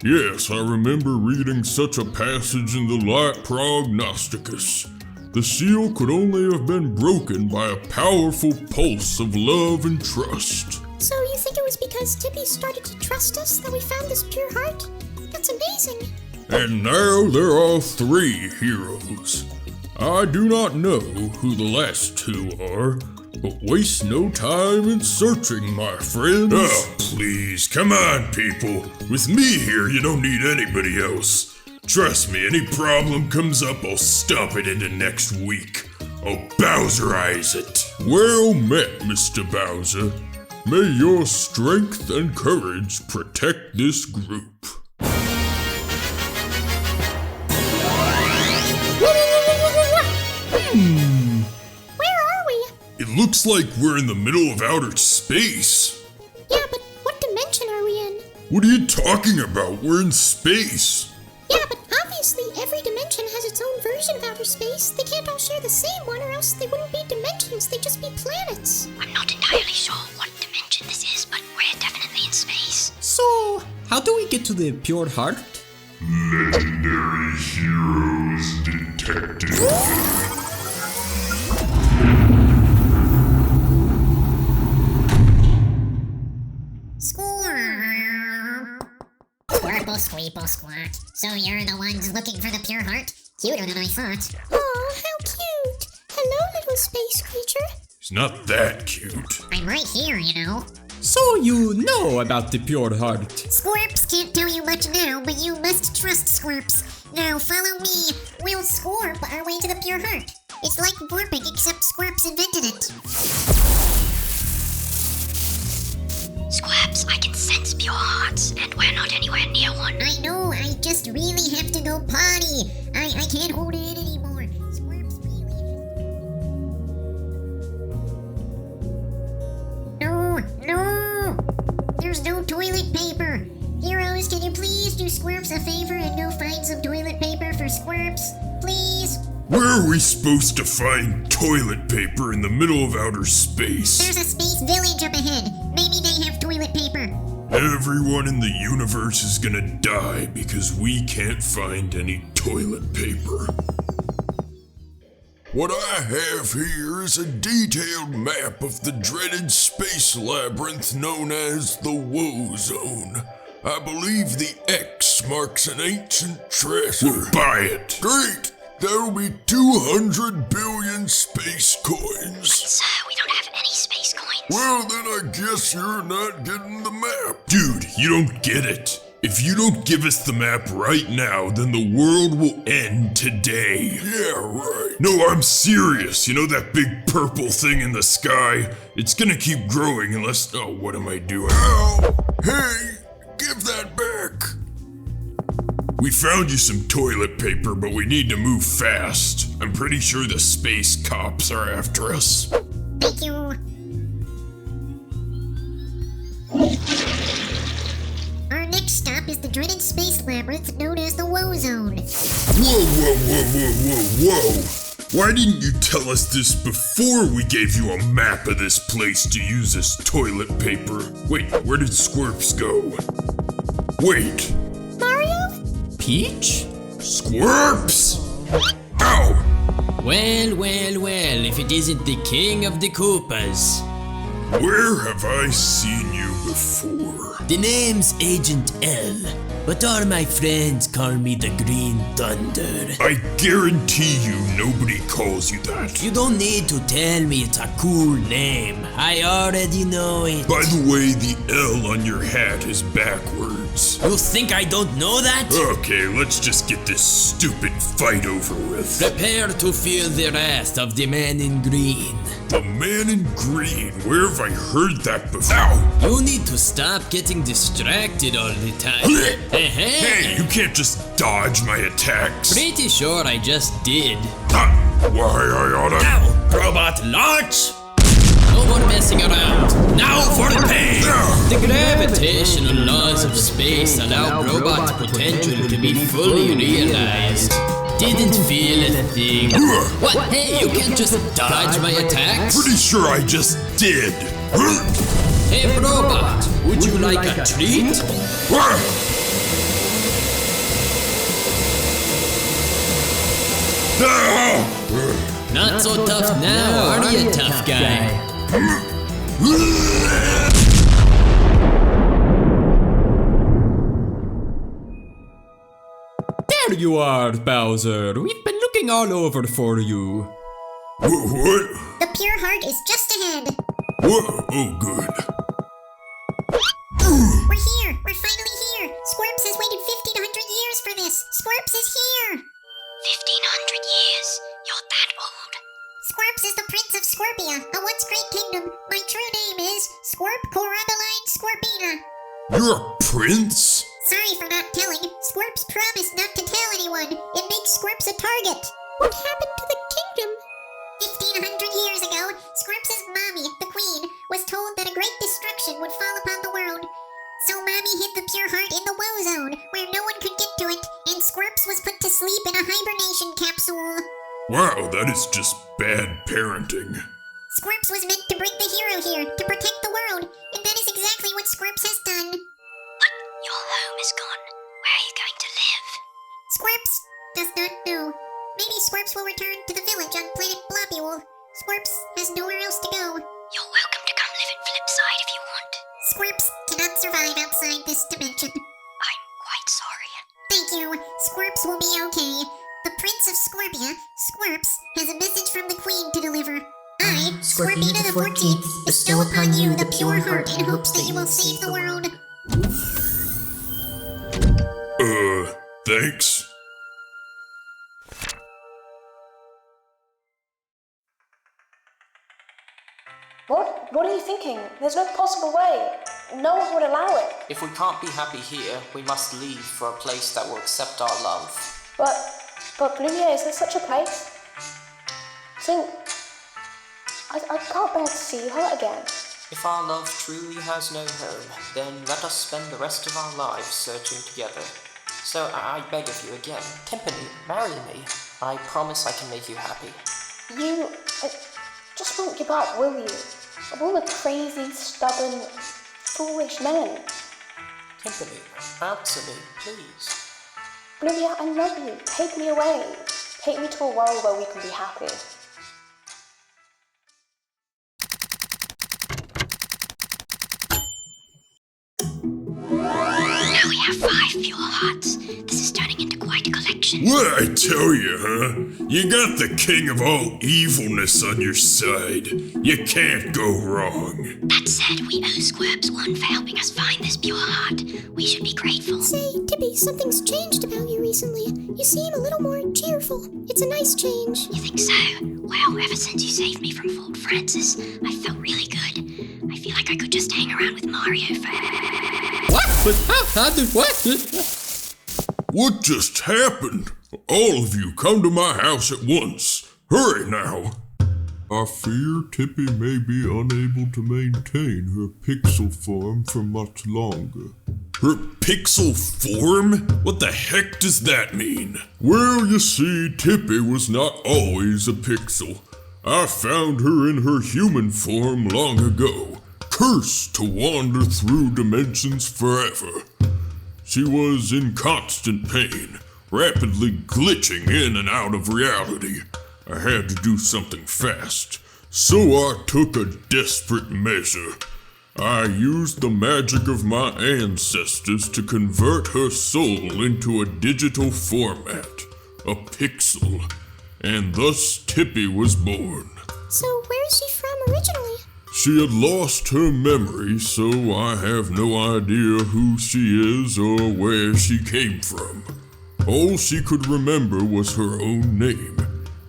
Speaker 4: Yes, I remember reading such a passage in the Light Prognosticus. The seal could only have been broken by a powerful pulse of love and trust.
Speaker 8: So you think it was because Tippy started to trust us that we found this pure heart? That's amazing.
Speaker 4: And now there are 3 heroes. I do not know who the last 2 are, but waste no time in searching, my friends. Oh, please, come on, people. With me here, you don't need anybody else. Trust me, any problem comes up, I'll stomp it into next week. I'll Bowserize it. Well met, Mr. Bowser. May your strength and courage protect this group. It looks like we're in the middle of outer space.
Speaker 8: Yeah, but what dimension are we in?
Speaker 4: What are you talking about? We're in space.
Speaker 8: Yeah, but obviously every dimension has its own version of outer space. They can't all share the same one or else they wouldn't be dimensions, they'd
Speaker 2: how do we get to the Pure Heart?
Speaker 4: Legendary Heroes Detective.
Speaker 8: Squirtle, squeeple, squat. So you're the ones looking for the Pure Heart? Cuter than I thought.
Speaker 9: Aw, how cute. Hello, little space creature.
Speaker 4: He's not that cute.
Speaker 8: I'm right here, you know.
Speaker 2: So you know about the Pure Heart.
Speaker 8: Squirps can't tell you much now, but you must trust Squirps. Now follow me. We'll squirp our way to the Pure Heart. It's like warping, except Squirps invented it.
Speaker 5: Squirps, I can sense pure hearts, and we're not anywhere near one.
Speaker 8: I know, I just really have to go potty. I can't hold it in anymore. Squirps really... No! There's no toilet paper. Heroes, can you please do Squirps a favor and go find some toilet paper for Squirps? Please?
Speaker 4: Where are we supposed to find toilet paper in the middle of outer space?
Speaker 8: There's a space village up ahead. Maybe they have toilet paper.
Speaker 4: Everyone in the universe is gonna die because we can't find any toilet paper.
Speaker 1: What I have here is a detailed map of the dreaded space labyrinth known as the Woe Zone. I believe the X marks an ancient treasure.
Speaker 4: We'll buy it.
Speaker 1: Great! That'll be 200 billion space coins.
Speaker 5: Sir, we don't have any space coins.
Speaker 1: Well, then I guess you're not getting the map.
Speaker 4: Dude, you don't get it. If you don't give us the map right now, then the world will end today.
Speaker 1: Yeah, right.
Speaker 4: No, I'm serious. You know that big purple thing in the sky? It's gonna keep growing unless... Oh, what am I doing?
Speaker 1: Ow! Hey, give that back.
Speaker 4: We found you some toilet paper, but we need to move fast. I'm pretty sure the space cops are after us.
Speaker 8: Thank you. Our next stop is the dreaded space labyrinth known as the Woe Zone.
Speaker 4: Whoa. Why didn't you tell us this before we gave you a map of this place to use as toilet paper? Wait, where did Squirps go? Wait.
Speaker 9: Mario?
Speaker 2: Peach?
Speaker 4: Squirps! Ow!
Speaker 2: Well, if it isn't the king of the Koopas.
Speaker 4: Where have I seen you before?
Speaker 2: The name's Agent L, but all my friends call me the Green Thunder.
Speaker 4: I guarantee you nobody calls you that.
Speaker 2: You don't need to tell me it's a cool name. I already know it.
Speaker 4: By the way, the L on your hat is backwards.
Speaker 2: You think I don't know that?
Speaker 4: Okay, let's just get this stupid fight over with.
Speaker 2: Prepare to feel the wrath of the man in green.
Speaker 4: The man in green? Where have I heard that before? Ow!
Speaker 2: You need to stop getting distracted all the time.
Speaker 4: Hey, you can't just dodge my attacks.
Speaker 2: Pretty sure I just did.
Speaker 4: Why I oughta...
Speaker 2: Ow! Robot launch! No more messing around. Now for the pain! The gravitational laws of space allow robot potential to be fully realized. Didn't feel a thing. What? Hey, you can't just dodge my attacks?
Speaker 4: Pretty sure I just did.
Speaker 2: Hey, robot, would you like a treat? Not so tough now, are you, tough guy? There you are, Bowser. We've been looking all over for you.
Speaker 4: What?
Speaker 8: The Pure Heart is just ahead.
Speaker 4: Whoa, oh good.
Speaker 8: We're here. We're finally here. Squirps has waited 1,500 years for this. Squirps is here.
Speaker 5: 1,500 years? You're that old?
Speaker 8: Squirps is the Prince of Scorpia, a once great kingdom. My true name is Squirp Corabeline Scorpina.
Speaker 4: You're a prince?
Speaker 8: Sorry for not telling. Squirps promised not to tell anyone. It makes Squirps a target.
Speaker 9: What happened to the kingdom?
Speaker 8: 1,500 years ago, Squirps' mommy, the queen, was told that a great destruction would fall upon the world. So mommy hid the Pure Heart in the Woe Zone, where no one could get to it, and Squirps was put to sleep in a hibernation capsule.
Speaker 4: Wow, that is just bad parenting.
Speaker 8: Squirps was meant to bring the hero here, to protect the world, and that is exactly what Squirps has done.
Speaker 5: But you'll home is gone, where are you going to live?
Speaker 8: Squirps does not know. Maybe Squirps will return to the village on planet Blobule. Squirps has nowhere else to go.
Speaker 5: You're welcome to come live at Flipside if you want.
Speaker 8: Squirps cannot survive outside this dimension.
Speaker 5: I'm quite sorry.
Speaker 8: Thank you. Squirps will be okay. The Prince of Scorpia, Squirps, has a message from the Queen to deliver. I, Scorpina the 14th, bestow upon you the pure heart in hopes that you will save the world.
Speaker 1: Thanks.
Speaker 9: What are you thinking? There's no possible way. No one would allow it.
Speaker 11: If we can't be happy here, we must leave for a place that will accept our love.
Speaker 9: But Blumier, is there such a place? Think, I can't bear to see you hurt again.
Speaker 11: If our love truly has no home, then let us spend the rest of our lives searching together. So I beg of you again, Timpani, marry me. I promise I can make you happy.
Speaker 9: You just won't give up, will you? Of all the crazy, stubborn, foolish men.
Speaker 11: Timpani, answer me, please.
Speaker 9: Blumier, I love you. Take me away. Take me to a world where we can be happy.
Speaker 5: Now we have 5 pure hearts. This is turning into quite a collection.
Speaker 4: What I tell you, huh? You got the king of all evilness on your side. You can't go wrong.
Speaker 5: That said, we owe Squirps one for helping us find this pure heart. We should be grateful.
Speaker 8: Say, Tippy, something's changed about you recently. You seem a little more cheerful. It's a nice change.
Speaker 5: You think so? Well, ever since you saved me from Fort Francis, I felt really good. I feel like I could just hang around with Mario forever.
Speaker 3: What? What?
Speaker 4: What just happened? All of you come to my house at once. Hurry now.
Speaker 1: I fear Tippy may be unable to maintain her pixel form for much longer.
Speaker 4: Her pixel form? What the heck does that mean?
Speaker 1: Well, you see, Tippy was not always a pixel. I found her in her human form long ago, cursed to wander through dimensions forever. She was in constant pain, rapidly glitching in and out of reality. I had to do something fast, so I took a desperate measure. I used the magic of my ancestors to convert her soul into a digital format, a pixel, and thus Tippy was born.
Speaker 8: So where is she from originally?
Speaker 1: She had lost her memory, so I have no idea who she is or where she came from. All she could remember was her own name,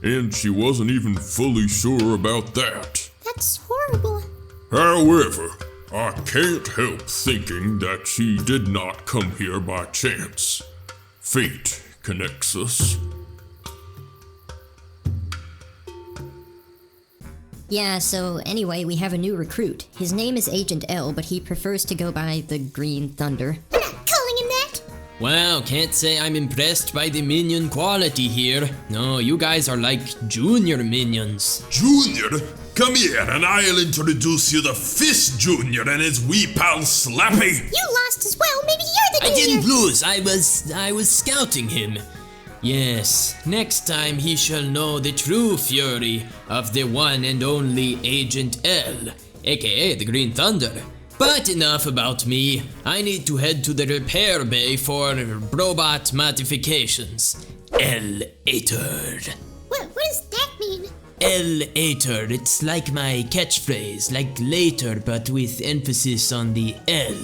Speaker 1: and she wasn't even fully sure about that.
Speaker 8: That's horrible.
Speaker 1: However, I can't help thinking that she did not come here by chance. Fate connects us.
Speaker 7: Yeah, so anyway, we have a new recruit. His name is Agent L, but he prefers to go by the Green Thunder.
Speaker 8: I'm not calling him that.
Speaker 2: Wow, can't say I'm impressed by the minion quality here. No, you guys are like junior minions.
Speaker 4: Junior? Come here and I'll introduce you to Fist Junior and his wee pal Slappy.
Speaker 8: You lost as well. Maybe you're the
Speaker 2: I
Speaker 8: junior.
Speaker 2: didn't lose. I was scouting him. Yes, next time he shall know the true fury of the one and only Agent L, aka the Green Thunder. But enough about me. I need to head to the repair bay for robot modifications. L-ator.
Speaker 8: What does that mean?
Speaker 2: L-ator. It's like my catchphrase, like later, but with emphasis on the L.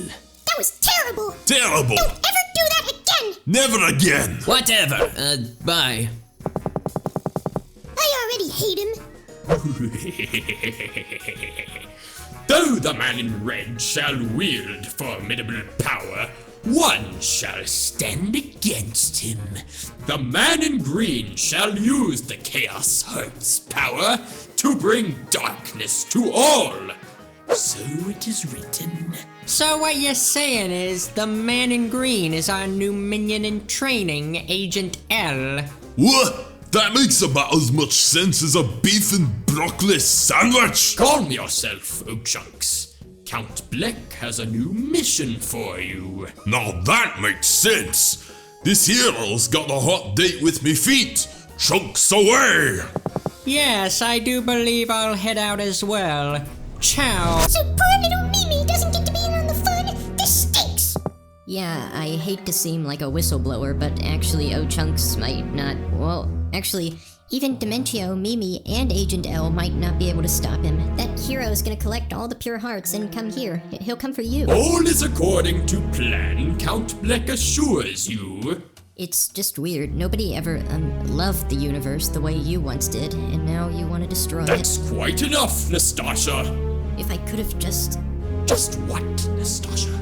Speaker 8: That was terrible.
Speaker 4: Terrible.
Speaker 8: Don't ever do that again.
Speaker 4: Never again.
Speaker 2: Whatever. Bye.
Speaker 8: I already hate him.
Speaker 6: Though the man in red shall wield formidable power, one shall stand against him. The man in green shall use the Chaos Heart's power to bring darkness to all. So it is written.
Speaker 12: So what you're saying is the man in green is our new minion in training, Agent L.
Speaker 1: What? That makes about as much sense as a beef and broccoli sandwich.
Speaker 6: Calm yourself, Oakchunks. Count Bleck has a new mission for you.
Speaker 4: Now that makes sense. This hero's got a hot date with me feet. Chunks away!
Speaker 12: Yes, I do believe I'll head out as well. Ciao.
Speaker 8: So poor little Mimi doesn't get to be in on the fun? This stinks!
Speaker 7: Yeah, I hate to seem like a whistleblower, but actually O-Chunks might not... Well, actually, even Dementio, Mimi, and Agent L might not be able to stop him. That hero's gonna collect all the pure hearts and come here. He'll come for you.
Speaker 6: All is according to plan, Count Bleck assures you.
Speaker 7: It's just weird. Nobody ever, loved the universe the way you once did, and now you want to destroy it.
Speaker 6: That's quite enough, Nastasha.
Speaker 7: If I could have just...
Speaker 6: Just what, Nastasha?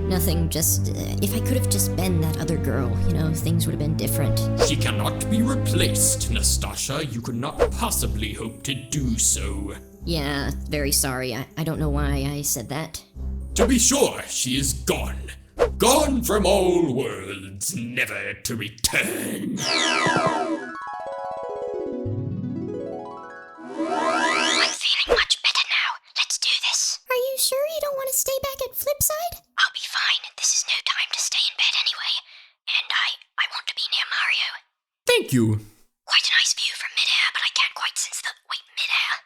Speaker 7: Nothing, just... if I could have just been that other girl, things would have been different.
Speaker 6: She cannot be replaced, Nastasha. You could not possibly hope to do so.
Speaker 7: Yeah, very sorry. I don't know why I said that.
Speaker 6: To be sure, she is gone. Gone from all worlds, never to return.
Speaker 5: I'm feeling much better now. Let's do this.
Speaker 8: Are you sure you don't want to stay back at Flipside?
Speaker 5: I'll be fine. This is no time to stay in bed anyway. And I want to be near Mario.
Speaker 2: Thank you.
Speaker 5: Quite a nice view from midair, but I can't quite sense the... Wait, midair?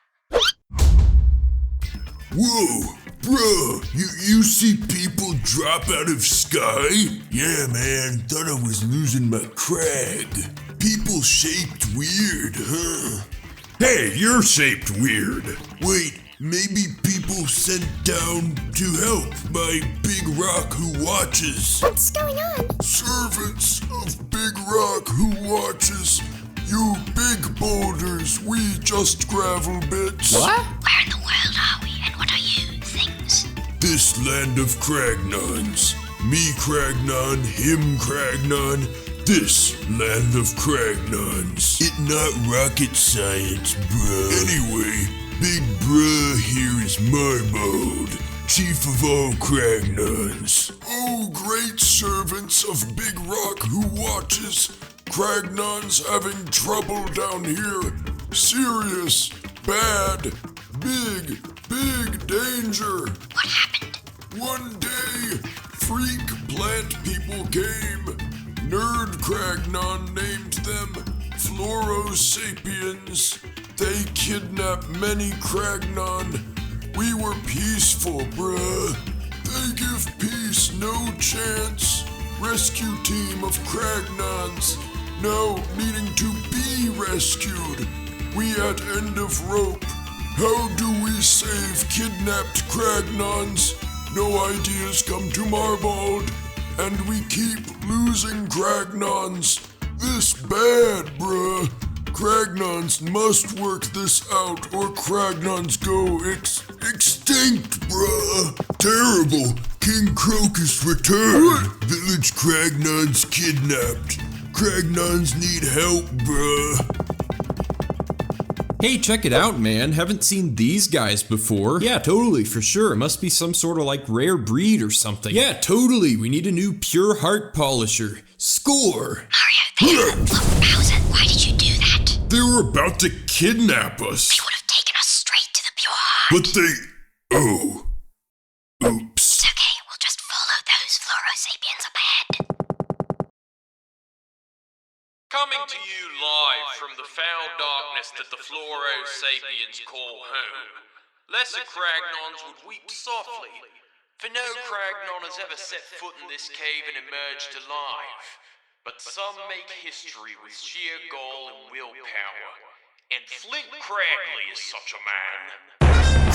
Speaker 1: Whoa, bro, you see people drop out of sky? Yeah, man, thought I was losing my crag. People shaped weird, huh?
Speaker 4: Hey, you're shaped weird.
Speaker 1: Wait, maybe people sent down to help by Big Rock Who Watches.
Speaker 8: What's going on?
Speaker 1: Servants of Big Rock Who Watches. You big boulders, we just gravel bits.
Speaker 2: What?
Speaker 5: Where in the world are we, and what are you, things?
Speaker 1: This land of Cragnons. Me Cragnon, him Cragnon. This land of Cragnons. It not rocket science, bruh. Anyway, Big Bruh here is Marmode, chief of all Cragnons. Oh, great servants of Big Rock Who Watches. Cragnons having trouble down here. Serious, bad, big danger.
Speaker 5: What happened?
Speaker 1: One day, freak plant people came. Nerd Cragnon named them Fluorosapiens. They kidnapped many Cragnon. We were peaceful, bruh. They give peace no chance. Rescue team of Cragnons. Now needing to be rescued. We at end of rope. How do we save kidnapped Cragnons? No ideas come to Marbald, and we keep losing Cragnons. This bad, bruh. Cragnons must work this out, or Cragnons go extinct, bruh. Terrible. King Crocus returned. Village Cragnons kidnapped. Cragnons need help, bruh.
Speaker 2: Hey, check it out, man. Haven't seen these guys before. Yeah, totally, for sure. It must be some sort of rare breed or something. Yeah, totally. We need a new pure heart polisher. Score!
Speaker 5: Mario, look, Bowser, why did you do that?
Speaker 1: They were about to kidnap us.
Speaker 5: They would have taken us straight to the pure heart.
Speaker 1: But they... Oh. Oops.
Speaker 5: It's okay, we'll just follow those Fluorosapiens up ahead.
Speaker 13: Coming to you live from the foul darkness that the Fluorosapiens call home, lesser Cragnons would weep softly, for no Cragnon has ever set foot in this cave and emerged alive. But some make history with sheer gall and willpower, and Flint Cragley is such a man.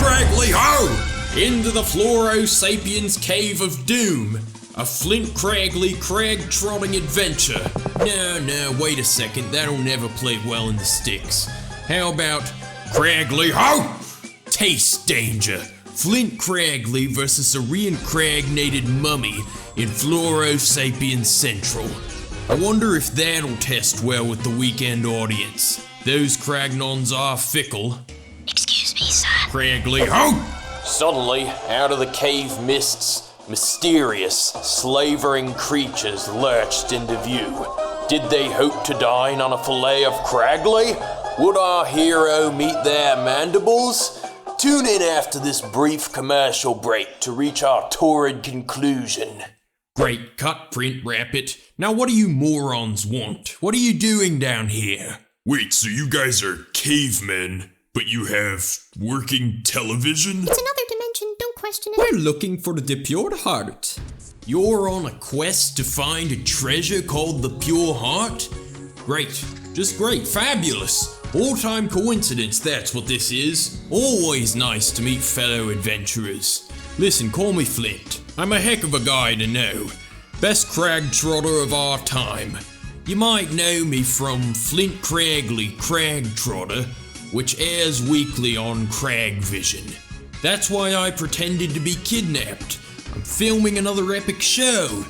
Speaker 2: Cragley ho! Into the Fluorosapiens Cave of Doom. A Flint Cragley crag-trotting adventure. No, wait a second. That'll never play well in the sticks. How about Cragley ho! Taste danger. Flint Cragley versus a reincarnated mummy in Fluorosapiens Central. I wonder if that'll test well with the weekend audience. Those Cragnons are fickle.
Speaker 5: Excuse me, sir.
Speaker 2: Cragley ho!
Speaker 13: Suddenly, out of the cave mists, mysterious, slavering creatures lurched into view. Did they hope to dine on a fillet of Cragley? Would our hero meet their mandibles? tune in after this brief commercial break to reach our torrid conclusion.
Speaker 3: Great, cut, print, wrap it. Now what do you morons want? What are you doing down here?
Speaker 4: Wait, so you guys are cavemen, but you have working television?
Speaker 8: It's another dimension, don't question it.
Speaker 2: We're looking for the pure heart.
Speaker 3: You're on a quest to find a treasure called the Pure Heart? Great, just great, fabulous. All-time coincidence, that's what this is. Always nice to meet fellow adventurers. Listen, call me Flint. I'm a heck of a guy to know. Best crag trotter of our time. You might know me from Flint Cragley Crag Trotter, which airs weekly on Crag Vision. That's why I pretended to be kidnapped. I'm filming another epic show.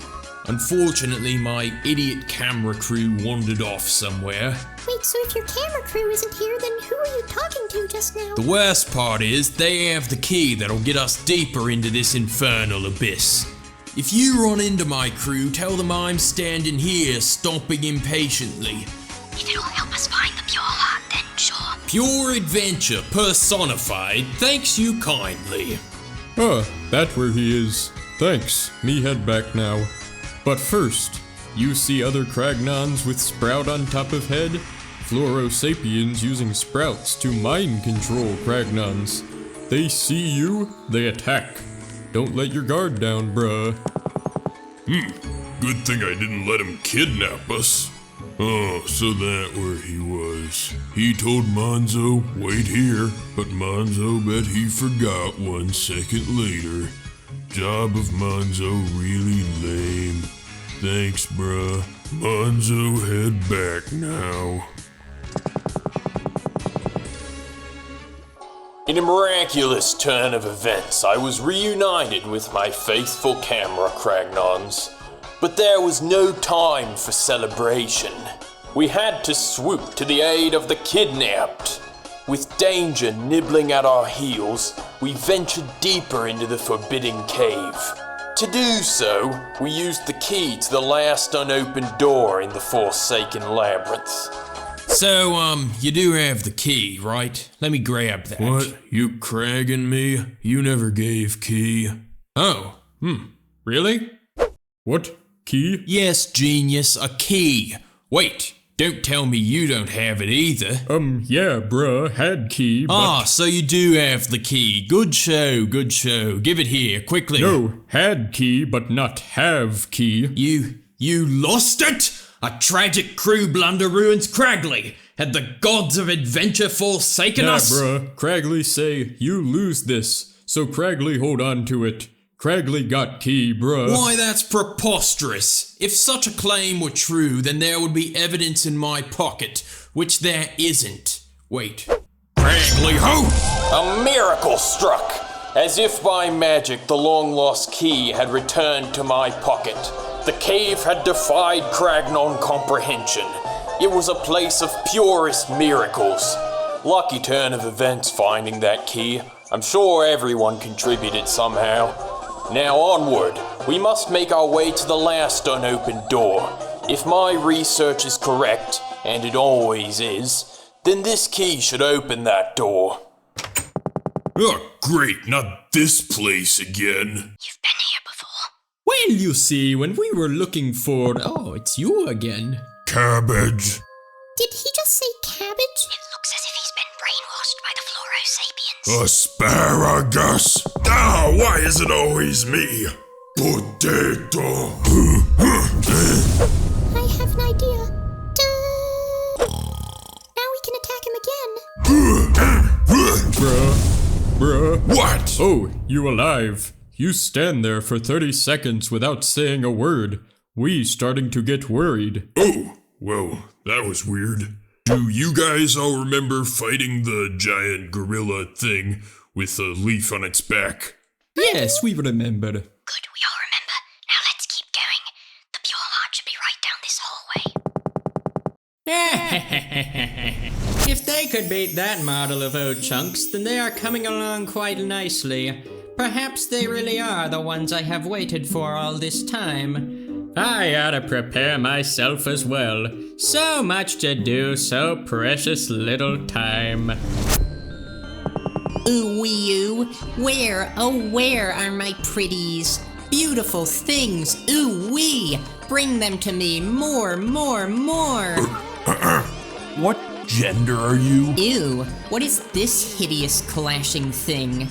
Speaker 3: Unfortunately, my idiot camera crew wandered off somewhere.
Speaker 8: Wait, so if your camera crew isn't here, then who are you talking to just now?
Speaker 3: The worst part is, they have the key that'll get us deeper into this infernal abyss. If you run into my crew, tell them I'm standing here, stomping impatiently.
Speaker 5: If it'll help us find the pure heart, then sure.
Speaker 3: Pure adventure personified, thanks you kindly.
Speaker 14: That where he is. Thanks, me head back now. But first, you see other Kragnons with Sprout on top of head? Fluorosapiens using Sprouts to mind control Kragnons. They see you, they attack. Don't let your guard down, bruh.
Speaker 4: Good thing I didn't let him kidnap us. Oh, so that where he was. He told Monzo, wait here, but Monzo bet he forgot 1 second later. Job of Monzo really lame. Thanks, bruh. Monzo, head back now.
Speaker 13: In a miraculous turn of events, I was reunited with my faithful camera Kragnons. But there was no time for celebration. We had to swoop to the aid of the kidnapped. With danger nibbling at our heels, we ventured deeper into the forbidden cave. To do so, we used the key to the last unopened door in the Forsaken Labyrinth.
Speaker 3: So, you do have the key, right? Let me grab that.
Speaker 4: What? You cragging me? You never gave key.
Speaker 3: Oh,
Speaker 14: Really? What? Key?
Speaker 3: yes, genius, a key. Wait, don't tell me you don't have it either.
Speaker 14: Yeah, bruh, had key, but...
Speaker 3: So you do have the key. Good show, good show. Give it here, quickly.
Speaker 14: No, had key, but not have key.
Speaker 3: You lost it? A tragic crew blunder ruins Cragley. Had the gods of adventure forsaken us?
Speaker 14: Bruh, Cragley say, you lose this, so Cragley hold on to it. Cragley got key, bruh.
Speaker 3: Why, that's preposterous. If such a claim were true, then there would be evidence in my pocket, which there isn't. Wait.
Speaker 13: Cragley, ho! A miracle struck! As if by magic, the long-lost key had returned to my pocket. The cave had defied Kragnon comprehension. It was a place of purest miracles. Lucky turn of events finding that key. I'm sure everyone contributed somehow. Now onward, we must make our way to the last unopened door. If my research is correct, and it always is, then this key should open that door.
Speaker 4: Oh, great, not this place again.
Speaker 5: You've been here before.
Speaker 2: Well, you see, when we were looking for... Oh, it's you again.
Speaker 4: Cabbage.
Speaker 8: Did he just say cabbage?
Speaker 5: It looks as if he's been brainwashed by the Fluorosapiens.
Speaker 4: Asparagus. Why is it always me? Potato.
Speaker 8: I have an idea. Now we can attack him again.
Speaker 14: Bruh.
Speaker 4: What?
Speaker 14: Oh, you alive. You stand there for 30 seconds without saying a word. We starting to get worried.
Speaker 4: Oh, well, that was weird. Do you guys all remember fighting the giant gorilla thing with a leaf on its back?
Speaker 2: Yes, we remember.
Speaker 5: Good, we all remember. Now let's keep going. The pure heart should be right down this hallway.
Speaker 12: If they could beat that model of O-Chunks, then they are coming along quite nicely. Perhaps they really are the ones I have waited for all this time. I oughta prepare myself as well. So much to do, so precious little time.
Speaker 7: Ooh wee oo. Where, oh where are my pretties? Beautiful things, ooh wee. Bring them to me, more.
Speaker 4: What gender are you?
Speaker 7: Ew, what is this hideous clashing thing?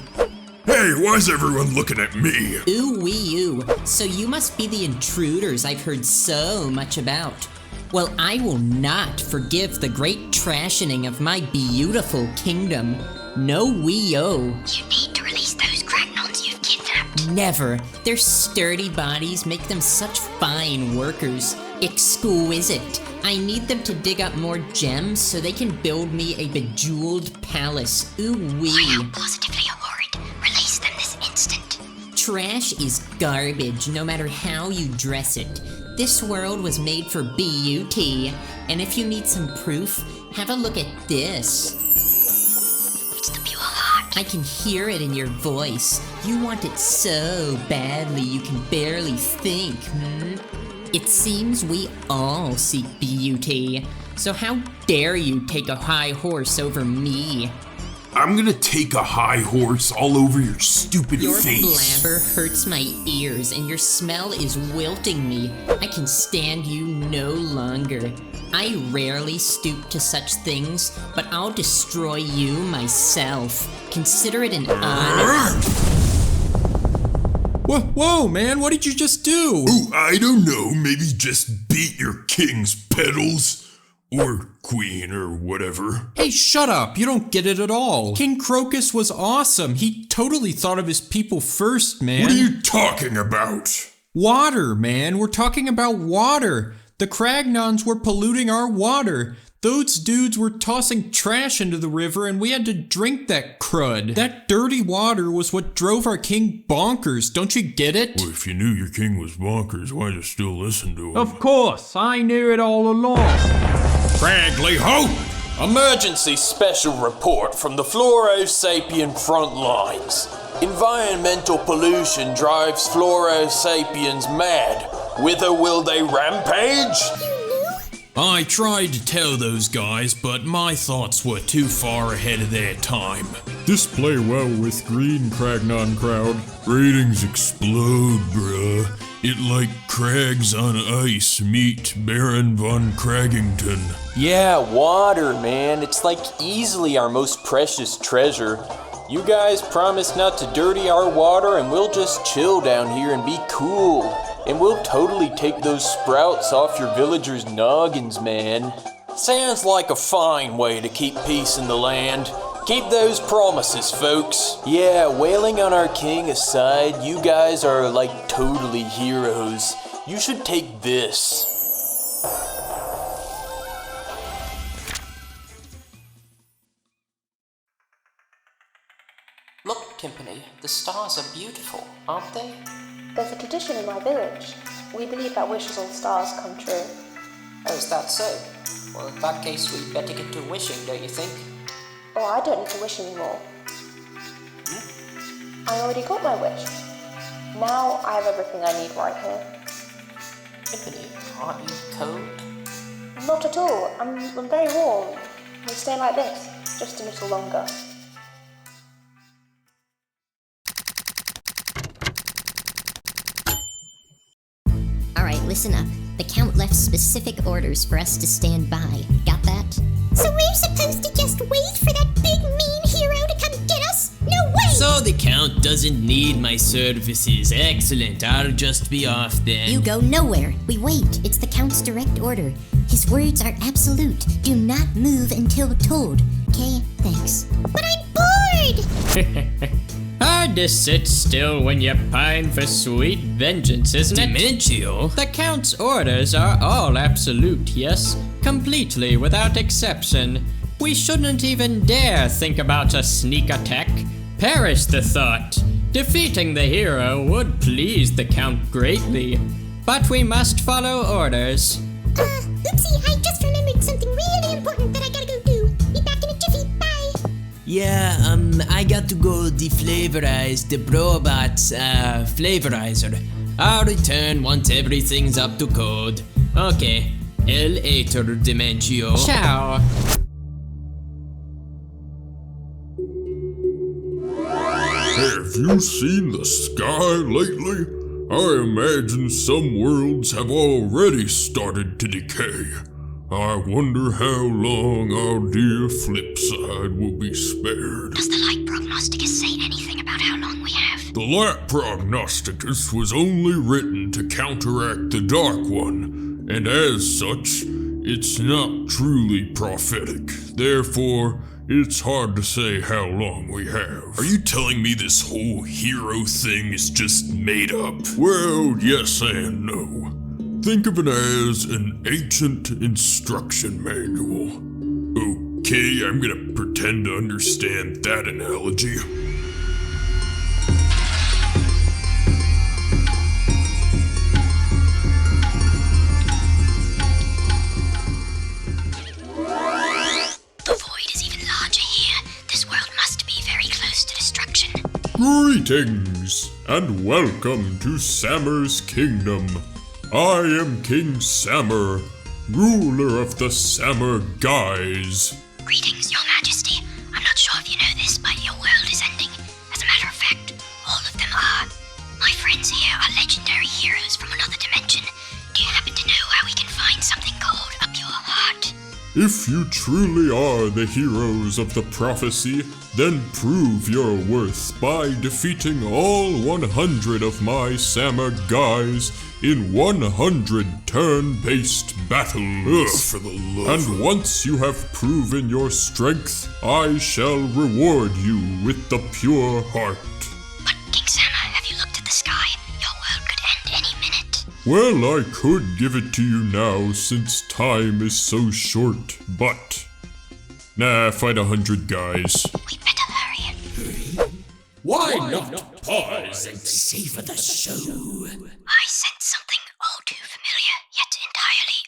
Speaker 4: Hey, why's everyone looking at me?
Speaker 7: Ooh wee oo. So you must be the intruders I've heard so much about. Well, I will not forgive the great trashing of my beautiful kingdom. No wee-o.
Speaker 5: You need to release those Cragnons you've kidnapped.
Speaker 7: Never. Their sturdy bodies make them such fine workers. Exquisite. I need them to dig up more gems so they can build me a bejeweled palace. Ooh-wee.
Speaker 5: Why how positively horrid. Release them this instant.
Speaker 7: Trash is garbage, no matter how you dress it. This world was made for beauty, and if you need some proof, have a look at this.
Speaker 5: It's the pure heart.
Speaker 7: I can hear it in your voice. You want it so badly you can barely think, It seems we all seek beauty, so how dare you take a high horse over me?
Speaker 4: I'm gonna take a high horse all over your stupid
Speaker 7: Your
Speaker 4: face.
Speaker 7: blabber hurts my ears and your smell is wilting me. I can stand you no longer. I rarely stoop to such things, but I'll destroy you myself. Consider it an honor.
Speaker 14: Whoa, man, what did you just do?
Speaker 4: Oh, I don't know, maybe just beat your king's petals. Or queen, or whatever.
Speaker 2: Hey, shut up. You don't get it at all. King Crocus was awesome. He totally thought of his people first, man.
Speaker 4: What are you talking about?
Speaker 2: Water, man. We're talking about water. The Cragnons were polluting our water. Those dudes were tossing trash into the river and we had to drink that crud. That dirty water was what drove our king bonkers. Don't you get it?
Speaker 4: Well, if you knew your king was bonkers, why'd you still listen to him?
Speaker 12: Of course, I knew it all along.
Speaker 4: Cragley Ho!
Speaker 13: Emergency special report from the Floro-Sapien front lines. Environmental pollution drives Floro-Sapiens mad. Whither will they rampage?
Speaker 14: I tried to tell those guys, but my thoughts were too far ahead of their time.
Speaker 10: This play well with green Cragnon crowd.
Speaker 4: Ratings explode, bruh. It like Crags on ice meet Baron von Craggington.
Speaker 11: Yeah, water, man. It's like easily our most precious treasure. You guys promise not to dirty our water and we'll just chill down here and be cool. And we'll totally take those sprouts off your villagers' noggins, man.
Speaker 13: Sounds like a fine way to keep peace in the land. Keep those promises, folks.
Speaker 11: Yeah, wailing on our king aside, you guys are like totally heroes. You should take this. Look, Timpani, the stars are beautiful, aren't they?
Speaker 9: There's a tradition in my village. We believe that wishes on stars come true.
Speaker 11: Oh, is that so? Well, in that case, we'd better get to wishing, don't you think?
Speaker 9: Oh, I don't need to wish anymore. I already got my wish. Now I have everything I need right here.
Speaker 11: Timpani, aren't you cold?
Speaker 9: Not at all. I'm very warm. We'll stay like this, just a little longer.
Speaker 7: Alright, listen up. The Count left specific orders for us to stand by. Got that?
Speaker 8: So we're supposed to just wait for that big mean hero to come get us? No way!
Speaker 12: So the Count doesn't need my services. Excellent. I'll just be off then.
Speaker 7: You go nowhere. We wait. It's the Count's direct order. His words are absolute. Do not move until told. Okay, thanks.
Speaker 8: But I'm bored!
Speaker 12: Hard to sit still when you pine for sweet vengeance, isn't it?
Speaker 2: Dementio?
Speaker 12: The Count's orders are all absolute, yes? Completely, without exception. We shouldn't even dare think about a sneak attack. Perish the thought. Defeating the hero would please the Count greatly. But we must follow orders.
Speaker 8: Oopsie, I just remembered something really important that I gotta go do. Be back in a jiffy, bye!
Speaker 12: Yeah, I got to go deflavorize the Brobot's flavorizer. I'll return once everything's up to code. Okay, El Aeter Dementio. Ciao.
Speaker 4: Have you seen the sky lately? I imagine some worlds have already started to decay. I wonder how long our dear Flipside will be spared.
Speaker 5: Does the light prognosticus say anything about how long we have?
Speaker 4: The light prognosticus was only written to counteract the dark one, and as such, it's not truly prophetic. Therefore, it's hard to say how long we have.
Speaker 6: Are you telling me this whole hero thing is just made up?
Speaker 4: Well, yes and no. Think of it as an ancient instruction manual.
Speaker 6: Okay, I'm gonna pretend to understand that analogy.
Speaker 5: The void is even larger here. This world must be very close to destruction.
Speaker 4: Greetings, and welcome to Sammer's Kingdom. I am King Sammer, ruler of the Sammer Guys.
Speaker 5: Greetings, Your Majesty. I'm not sure if you know this, but your world is ending. As a matter of fact, all of them are. My friends here are legendary heroes from another dimension. Do you happen to know how we can find something called a pure heart?
Speaker 4: If you truly are the heroes of the prophecy, then prove your worth by defeating all 100 of my Sammer Guys in 100 turn-based battles.
Speaker 6: For the love.
Speaker 4: And once you have proven your strength, I shall reward you with the pure heart.
Speaker 5: But, King Sammer, have you looked at the sky? Your world could end any minute.
Speaker 4: Well, I could give it to you now since time is so short, but... Nah, fight 100 guys.
Speaker 5: We better hurry.
Speaker 6: Why not pause and savor the show?
Speaker 5: I sense something all too familiar, yet entirely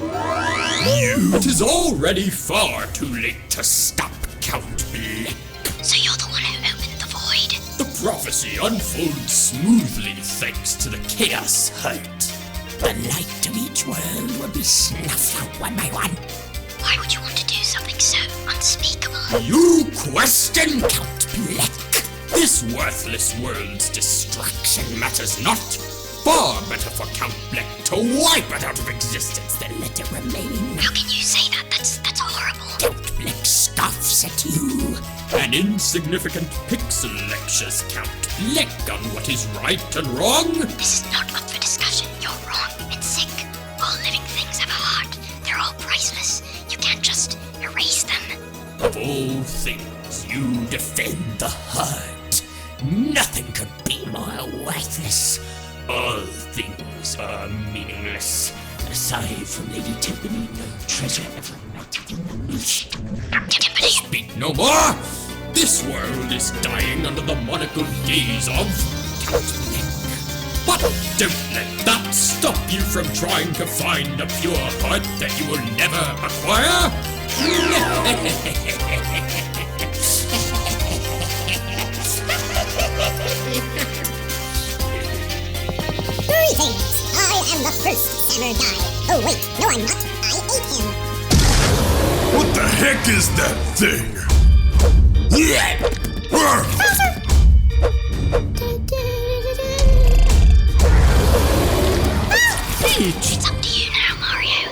Speaker 5: unfamiliar.
Speaker 6: It is already far too late to stop Count Bleck.
Speaker 5: So you're the one who opened the void?
Speaker 6: The prophecy unfolds smoothly thanks to the Chaos Heart. The light of each world will be snuffed out one by one.
Speaker 5: Why would you want to do something so unspeakable?
Speaker 6: You question Count Bleck. This worthless world's destruction matters not. Far better for Count Bleck to wipe it out of existence than let it remain.
Speaker 5: How can you say that? That's horrible.
Speaker 6: Count Bleck scoffs at you. An insignificant pixel lectures Count Bleck on what is right and wrong.
Speaker 5: This is not up for discussion. You're wrong and sick. All living things have a heart. They're all priceless. You can't just erase them.
Speaker 6: Of all things, you defend the heart. Nothing could be more worthless. All things are meaningless. Aside from Lady Timpani, no treasure ever mattered in the least.
Speaker 5: Timpani!
Speaker 6: Speak no more! This world is dying under the monocled gaze of Count Bleck. But don't let that stop you from trying to find a pure heart that you will never acquire.
Speaker 8: Greetings! I am the first Sammer Guy. Oh wait, no I'm not. I ate him.
Speaker 4: What the heck is that thing?
Speaker 5: It's up to you now, Mario.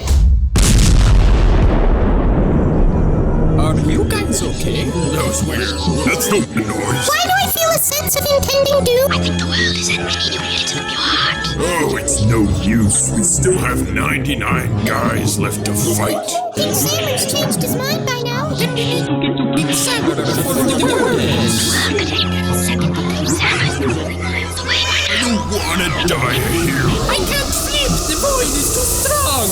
Speaker 2: Are you guys okay?
Speaker 4: That was weird. That's not the noise.
Speaker 8: Why do I feel a sense of impending doom?
Speaker 5: I think the world is ending. We need to get to the pure heart.
Speaker 4: Oh, it's no use. We still have 99 guys left to fight.
Speaker 8: King Sammer's changed his mind by now.
Speaker 2: Then we need to get to King Sammer before the world ends.
Speaker 5: Good thing. Second, King Sammer's miles away by
Speaker 4: I
Speaker 5: now.
Speaker 4: don't wanna die here.
Speaker 2: I can't sleep. The void is too strong.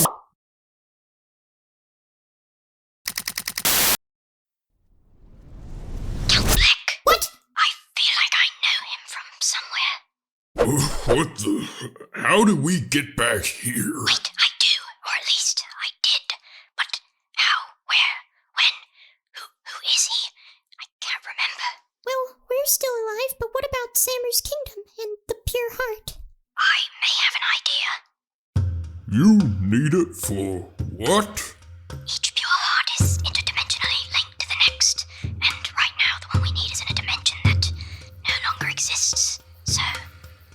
Speaker 5: Count Bleck.
Speaker 8: What?
Speaker 5: I feel like I know him from somewhere.
Speaker 4: What the? How did we get back here?
Speaker 5: Wait, I do, or at least I did. But how, where, when, who is he? I can't remember.
Speaker 8: Well, we're still alive, but what about Sammer's kingdom and the pure heart?
Speaker 5: I may have an idea.
Speaker 4: You need it for what?
Speaker 5: Each pure heart is interdimensionally linked to the next, and right now the one we need is in a dimension that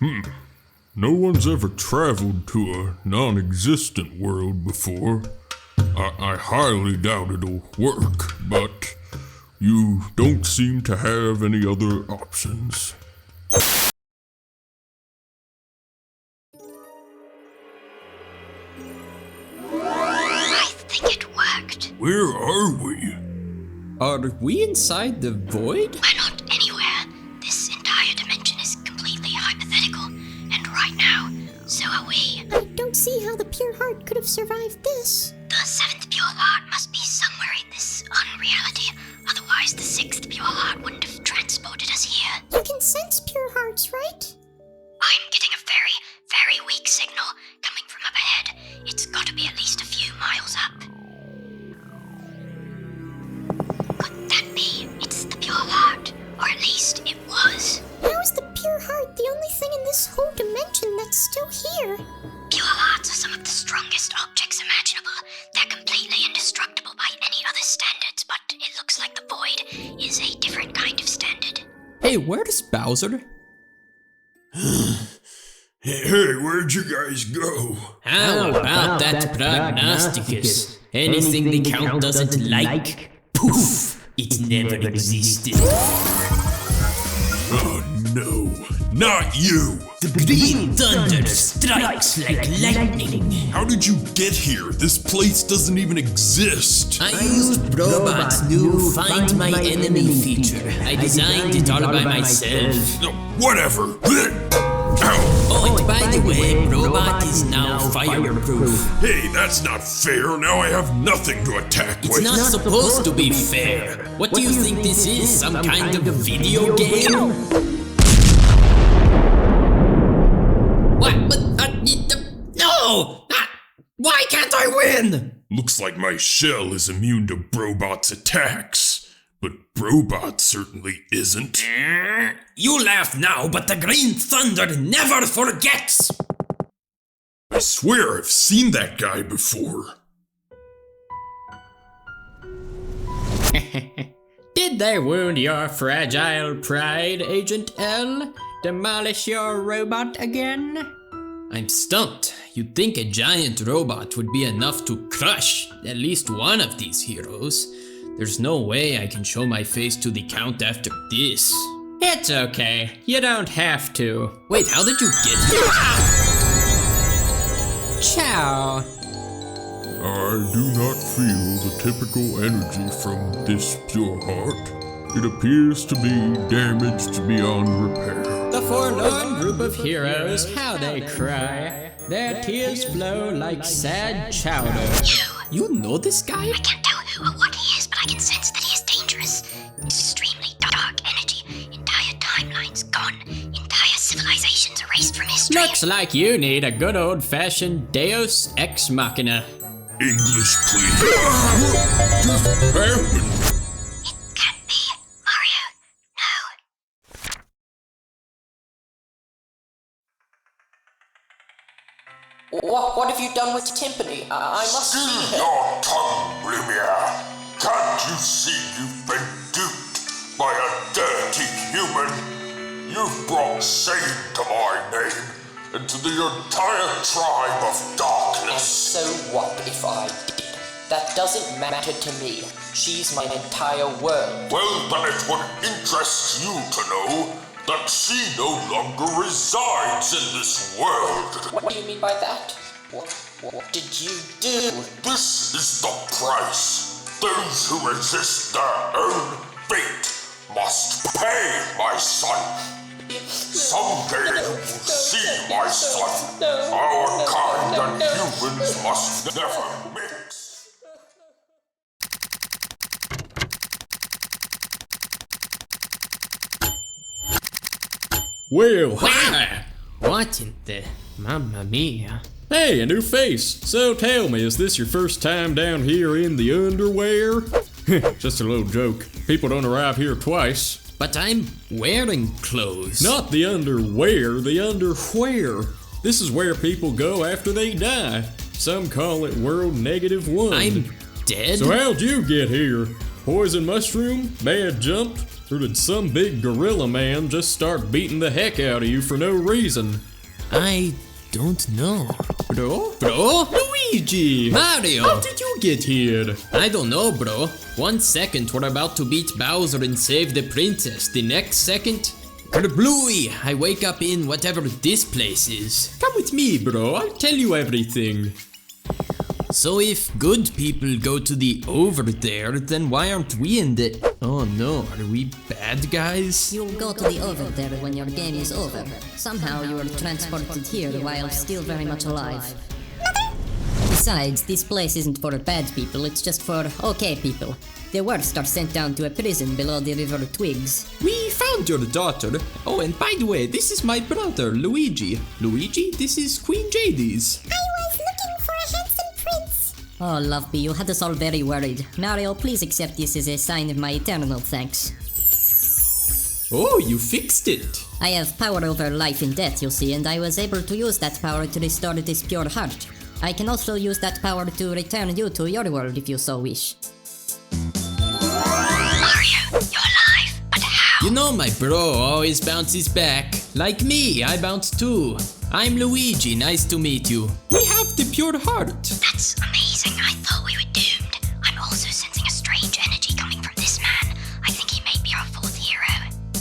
Speaker 4: No one's ever traveled to a non-existent world before. I highly doubt it'll work, but you don't seem to have any other options.
Speaker 5: I think it worked.
Speaker 4: Where are we?
Speaker 2: Are we inside the void?
Speaker 5: We're not anywhere. This entire dimension is completely hypothetical. And right now, so are we.
Speaker 8: I don't see how the pure heart could have survived this.
Speaker 5: The seventh pure heart must be somewhere in this unreality. Otherwise, the sixth pure heart wouldn't have transported us here.
Speaker 8: You can sense pure hearts, right?
Speaker 5: I'm getting a very, very weak signal coming from up ahead. It's got to be at least a few miles up. Could that be? It's the pure heart. Or at least it was.
Speaker 8: How is the pure heart the only thing in this whole dimension that's still here?
Speaker 5: Pure hearts are some of the strongest objects imaginable. They're completely indestructible by any other standards, but it looks like the void is a different kind of standard.
Speaker 2: Hey, where's Bowser?
Speaker 4: Hey, where'd you guys go?
Speaker 12: How about that prognosticus? Anything the Count doesn't like, poof, it never existed.
Speaker 4: Oh no, not you!
Speaker 12: The green thunder strikes like lightning.
Speaker 4: How did you get here? This place doesn't even exist.
Speaker 12: I used Robot's new Find My Enemy feature. I designed it all by myself.
Speaker 4: No, whatever.
Speaker 12: Oh, and by the way, Robot is now fireproof.
Speaker 4: Hey, that's not fair. Now I have nothing to attack with.
Speaker 12: It's not supposed to be fair. What do you think this is? Some kind of video game? What? But, no! Why can't I win?
Speaker 4: Looks like my shell is immune to Brobot's attacks. But Brobot certainly isn't.
Speaker 12: You laugh now, but the Green Thunder never forgets!
Speaker 4: I swear I've seen that guy before.
Speaker 12: Did they wound your fragile pride, Agent L? Demolish your robot again? I'm stumped. You'd think a giant robot would be enough to crush at least one of these heroes. There's no way I can show my face to the Count after this. It's okay. You don't have to. Wait, how did you get here? Ciao.
Speaker 4: I do not feel the typical energy from this pure heart. It appears to be damaged beyond repair.
Speaker 12: The forlorn group of heroes, how they cry. Their tears flow like sad chowder.
Speaker 2: You know this guy?
Speaker 5: I can't tell who or what he is, but I can sense that he is dangerous. Extremely dark energy. Entire timelines gone. Entire civilizations erased from history.
Speaker 12: Looks like you need a good old-fashioned Deus Ex Machina.
Speaker 4: English, please. What just happened?
Speaker 5: It can't be. Mario, no.
Speaker 15: What have you done with Timpani? I must see her.
Speaker 1: Your tongue, Lumiere. Can't you see you've been duped by a dirty human? You've brought shame to my name and to the entire tribe of darkness.
Speaker 15: So what if I did? That doesn't matter to me. She's my entire world.
Speaker 1: Well, then it would interest you to know that she no longer resides in this world.
Speaker 15: What do you mean by that? What did you do?
Speaker 1: This is the price. Those who resist their own fate must pay, my son. Someday you will see, my son. Our kind and humans must never mix.
Speaker 2: Well,
Speaker 12: What in the... Mamma mia.
Speaker 14: Hey, a new face. So tell me, is this your first time down here in the underwear? Just a little joke. People don't arrive here twice.
Speaker 12: But I'm wearing clothes.
Speaker 14: Not the underwear, the underwhere. This is where people go after they die. Some call it World -1.
Speaker 12: I'm dead?
Speaker 14: So how'd you get here? Poison mushroom? Bad jump? Or did some big gorilla man just start beating the heck out of you for no reason?
Speaker 2: I don't know.
Speaker 14: Bro?
Speaker 2: Luigi!
Speaker 14: Mario! How did you get here?
Speaker 2: I don't know, bro. 1 second we're about to beat Bowser and save the princess. The next second, kerblooey! I wake up in whatever this place is.
Speaker 14: Come with me, bro. I'll tell you everything.
Speaker 2: So if good people go to the over there, then why aren't we in the... Oh no, are we bad guys?
Speaker 7: You'll go to the over there when your game is over. Somehow you were transported here while still very much alive. Besides, this place isn't for bad people, it's just for okay people. The worst are sent down to a prison below the River Twigs.
Speaker 2: We found your daughter. Oh, and by the way, this is my brother, Luigi. Luigi, this is Queen Jadis.
Speaker 7: Oh, Loveby, you had us all very worried. Mario, please accept this as a sign of my eternal thanks.
Speaker 2: Oh, you fixed it.
Speaker 7: I have power over life and death, you see, and I was able to use that power to restore this pure heart. I can also use that power to return you to your world if you so wish.
Speaker 5: Mario, you're alive, but how?
Speaker 2: You know my bro always bounces back. Like me, I bounce too. I'm Luigi, nice to meet you. We have the pure heart.
Speaker 5: That's amazing, I thought we were doomed. I'm also sensing a strange energy coming from this man. I think he may be our fourth hero.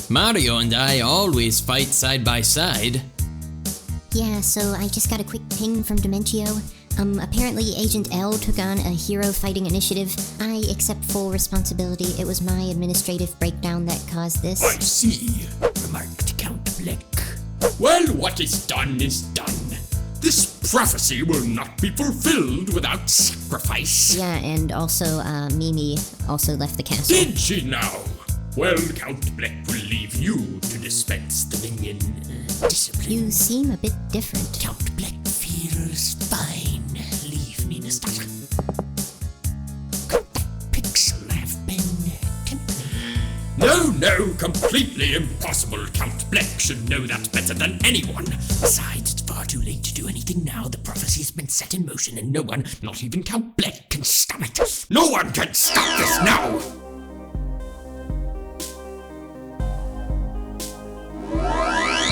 Speaker 2: Mario and I always fight side by side.
Speaker 8: Yeah, so I just got a quick ping from Dementio. Apparently Agent L took on a hero fighting initiative. I accept full responsibility. It was my administrative breakdown that caused this.
Speaker 6: I see, remarked Count Bleck. Well, what is done is done. This prophecy will not be fulfilled without sacrifice.
Speaker 8: Yeah, and also, Mimi also left the castle.
Speaker 6: Did she now? Well, Count Bleck will leave you to dispense the minion discipline.
Speaker 8: You seem a bit different.
Speaker 6: Count Bleck feels fine. Leave me, Mr. Could that pixel have been temporary? No, completely impossible. Count Bleck should know that better than anyone. Besides, it's far too late to do anything now. The prophecy's been set in motion and no one, not even Count Bleck, can stop it. No one can stop this now!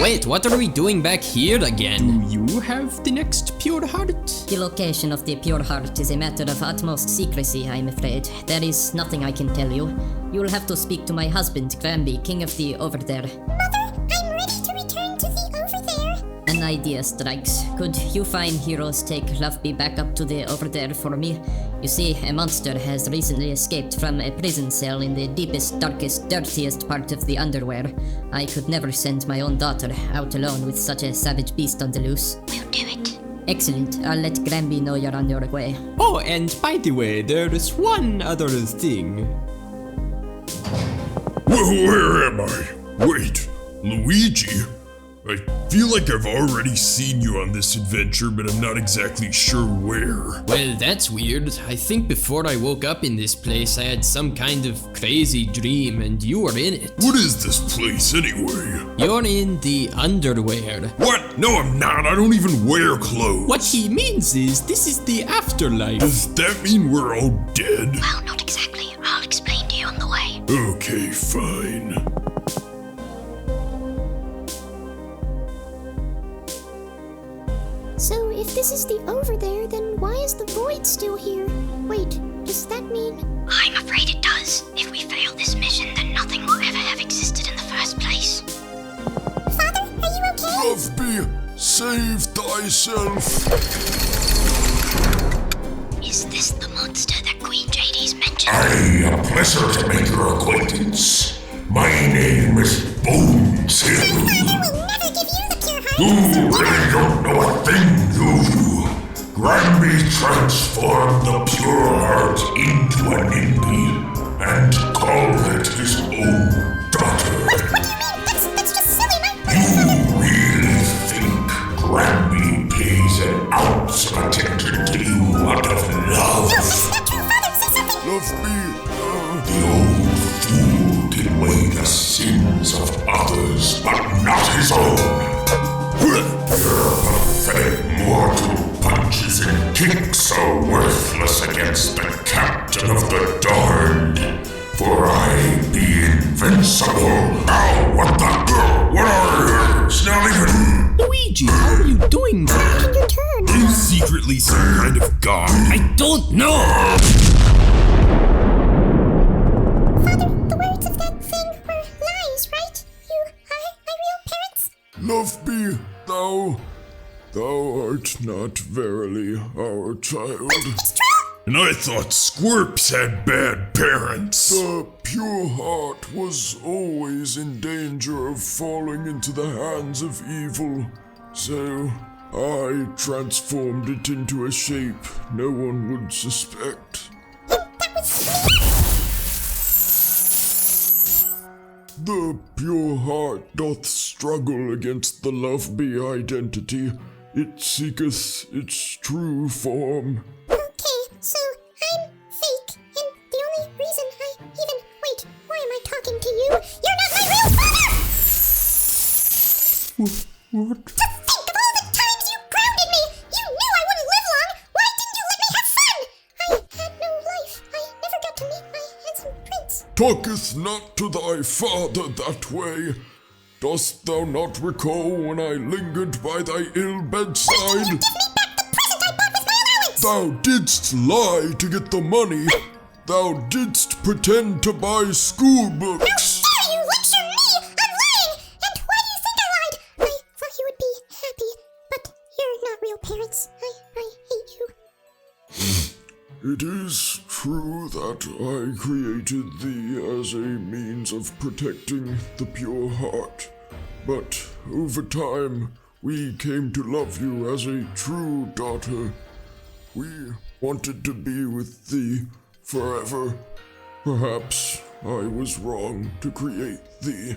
Speaker 2: Wait, what are we doing back here again? Do you have the next pure heart?
Speaker 7: The location of the pure heart is a matter of utmost secrecy, I'm afraid. There is nothing I can tell you. You'll have to speak to my husband, Granby, king of the over there.
Speaker 8: Mother, I'm ready to return to the over there.
Speaker 7: An idea strikes. Could you fine heroes take Loveby back up to the over there for me? You see, a monster has recently escaped from a prison cell in the deepest, darkest, dirtiest part of the underwear. I could never send my own daughter out alone with such a savage beast on the loose.
Speaker 5: We'll do it.
Speaker 7: Excellent. I'll let Granby know you're on your way.
Speaker 2: Oh, and by the way, there's one other thing.
Speaker 1: Where am I? Wait, Luigi? I feel like I've already seen you on this adventure, but I'm not exactly sure where.
Speaker 2: Well, that's weird. I think before I woke up in this place, I had some kind of crazy dream, and you were in it.
Speaker 1: What is this place, anyway?
Speaker 2: You're in the underwear.
Speaker 1: What? No, I'm not. I don't even wear clothes.
Speaker 2: What he means is, this is the afterlife.
Speaker 1: Does that mean we're all dead?
Speaker 5: Well, not exactly. I'll explain to you on the way.
Speaker 1: Okay, fine.
Speaker 8: So, if this is the over there, then why is the void still here? Wait, does that mean...
Speaker 5: I'm afraid it does. If we fail this mission, then nothing will ever have existed in the first place.
Speaker 8: Father, are you okay?
Speaker 1: Loveby, save thyself.
Speaker 5: Is this the monster that Queen Jadis mentioned?
Speaker 16: A pleasure to make your acquaintance. My name is Bones Hill.
Speaker 8: Father will never give you the pure heart.
Speaker 16: You really don't know a thing, do you? Granby transformed the pure heart into a NIMBY and called it his own daughter.
Speaker 8: What do you mean? That's just silly,
Speaker 16: You really think Granby pays an ounce of attention to you out of love?
Speaker 8: No, that's not true, Father. Say something.
Speaker 1: Loveby,
Speaker 16: The old fool can weigh the sins of others, but not his own. Your pathetic mortal punches and kicks are worthless against the captain of the darned. for I be invincible. Ow, what the? What are you? It's not even...
Speaker 2: Luigi, how are you doing that?
Speaker 8: Taking your turn.
Speaker 4: Are you secretly some kind of god? I don't know!
Speaker 8: Father, the words of that thing were lies, right? You are my real parents?
Speaker 1: Loveby, thou art not verily our child.
Speaker 8: It's true!
Speaker 4: And I thought Squirps had bad parents.
Speaker 1: The pure heart was always in danger of falling into the hands of evil, so I transformed it into a shape no one would suspect.
Speaker 8: That was me!
Speaker 1: The pure heart doth struggle against the Loveby identity. It seeketh its true form.
Speaker 8: Okay, so I'm fake, and the only reason I even... Wait, why am I talking to you? You're not my real father!
Speaker 1: What?
Speaker 8: To think of all the times you grounded me! You knew I wouldn't live long! Why didn't you let me have fun? I had no life. I never got to meet my handsome prince.
Speaker 1: Talketh not to thy father that way. Dost thou not recall when I lingered by thy ill bedside?
Speaker 8: Why didn't you give me back the present I bought with my allowance?
Speaker 1: Thou didst lie to get the money. Thou didst pretend to buy school books.
Speaker 8: How dare you lecture me? I'm lying! And why do you think I lied? I thought you would be happy, but you're not real parents. I hate you.
Speaker 1: It is true that I created thee as a means of protecting the pure heart, but over time we came to love you as a true daughter. We wanted to be with thee forever. Perhaps I was wrong to create thee,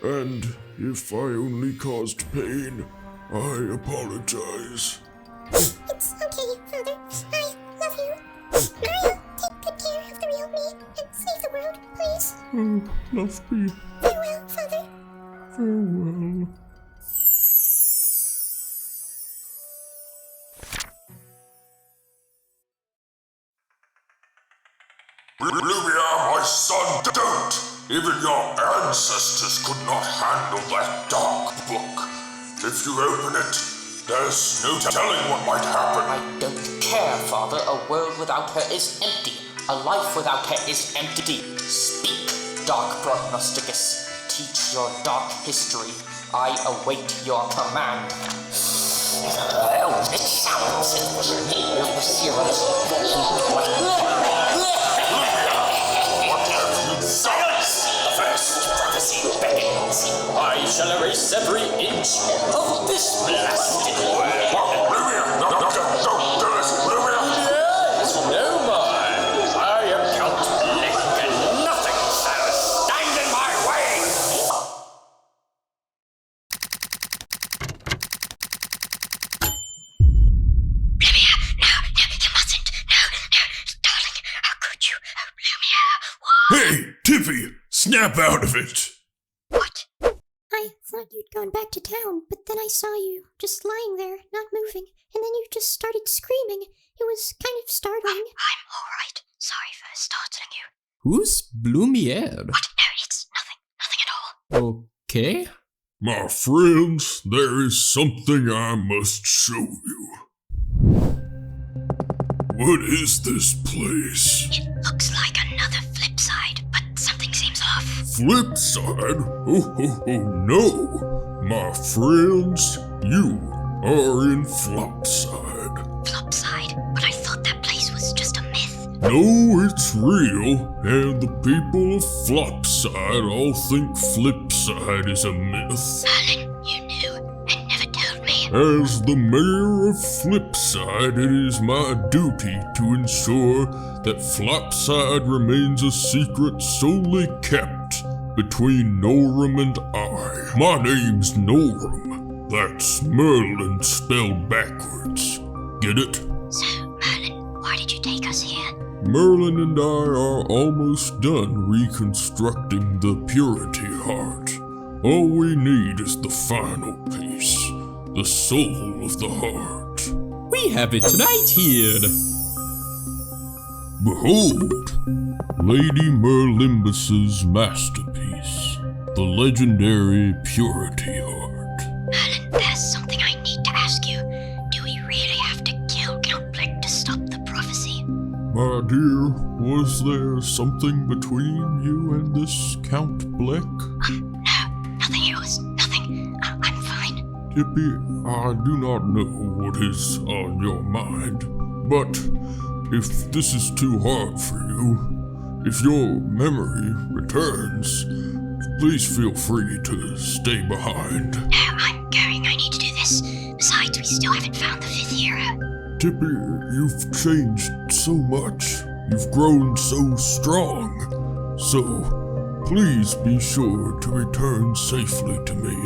Speaker 1: and if I only caused pain, I apologize.
Speaker 8: It's okay, Father. I love you. Mario, take good care of the real me and save the world, please.
Speaker 1: Oh, Loveby.
Speaker 8: Farewell, Father.
Speaker 1: Farewell.
Speaker 16: Lumia, my son, don't! Even your ancestors could not handle that dark book. If you open it, there's no telling what might happen.
Speaker 15: I don't care, Father. A world without her is empty. A life without her is empty. Speak, Dark Prognosticus. Teach your dark history. I await your command. It sounds Silence! The first prophecy beckons. I shall erase every inch of this blasted world.
Speaker 16: Don't do this, Lumia!
Speaker 15: Yes, no more. I am Count Blick, and nothing shall stand in my way.
Speaker 5: Lumia, no, you mustn't. No, darling, how could you? Oh, Lumia, what?
Speaker 4: Hey, Tiffy, snap out of it!
Speaker 5: What?
Speaker 8: I thought you'd gone back to town, but then I saw you just lying there, not moving, and then you just started screaming. It was kind of startling.
Speaker 5: I'm alright. Sorry for startling you.
Speaker 2: Who's Blumiere?
Speaker 5: What? No, it's nothing at all.
Speaker 2: Okay.
Speaker 1: My friends, there is something I must show you. What is this place?
Speaker 5: It looks like another flip side, but something seems off.
Speaker 1: Flip side? Oh, no. My friends, you are in Flopside.
Speaker 5: Flopside? But I thought that place was just a myth.
Speaker 1: No, it's real, and the people of Flopside all think Flipside is a myth.
Speaker 5: Merlin, you knew and never told me.
Speaker 1: As the mayor of Flipside, it is my duty to ensure that Flopside remains a secret solely kept between Norum and I. My name's Norum. That's Merlin spelled backwards. Get it?
Speaker 5: So, Merlin, why did you take us here?
Speaker 1: Merlin and I are almost done reconstructing the Purity Heart. All we need is the final piece, the soul of the heart.
Speaker 2: We have it right here.
Speaker 1: Behold, Lady Merlimbus's masterpiece, the legendary Purity Heart.
Speaker 5: Merlin, there's something I need to ask you. Do we really have to kill Count Blick to stop the prophecy?
Speaker 1: My dear, was there something between you and this Count Blick?
Speaker 5: No, nothing. It was nothing. I'm fine.
Speaker 1: Tippy, I do not know what is on your mind, but if this is too hard for you, if your memory returns, please feel free to stay behind.
Speaker 5: No, I'm going. I need to do this. Besides, we still haven't found the fifth hero.
Speaker 1: Tippy, you've changed so much. You've grown so strong. So, please be sure to return safely to me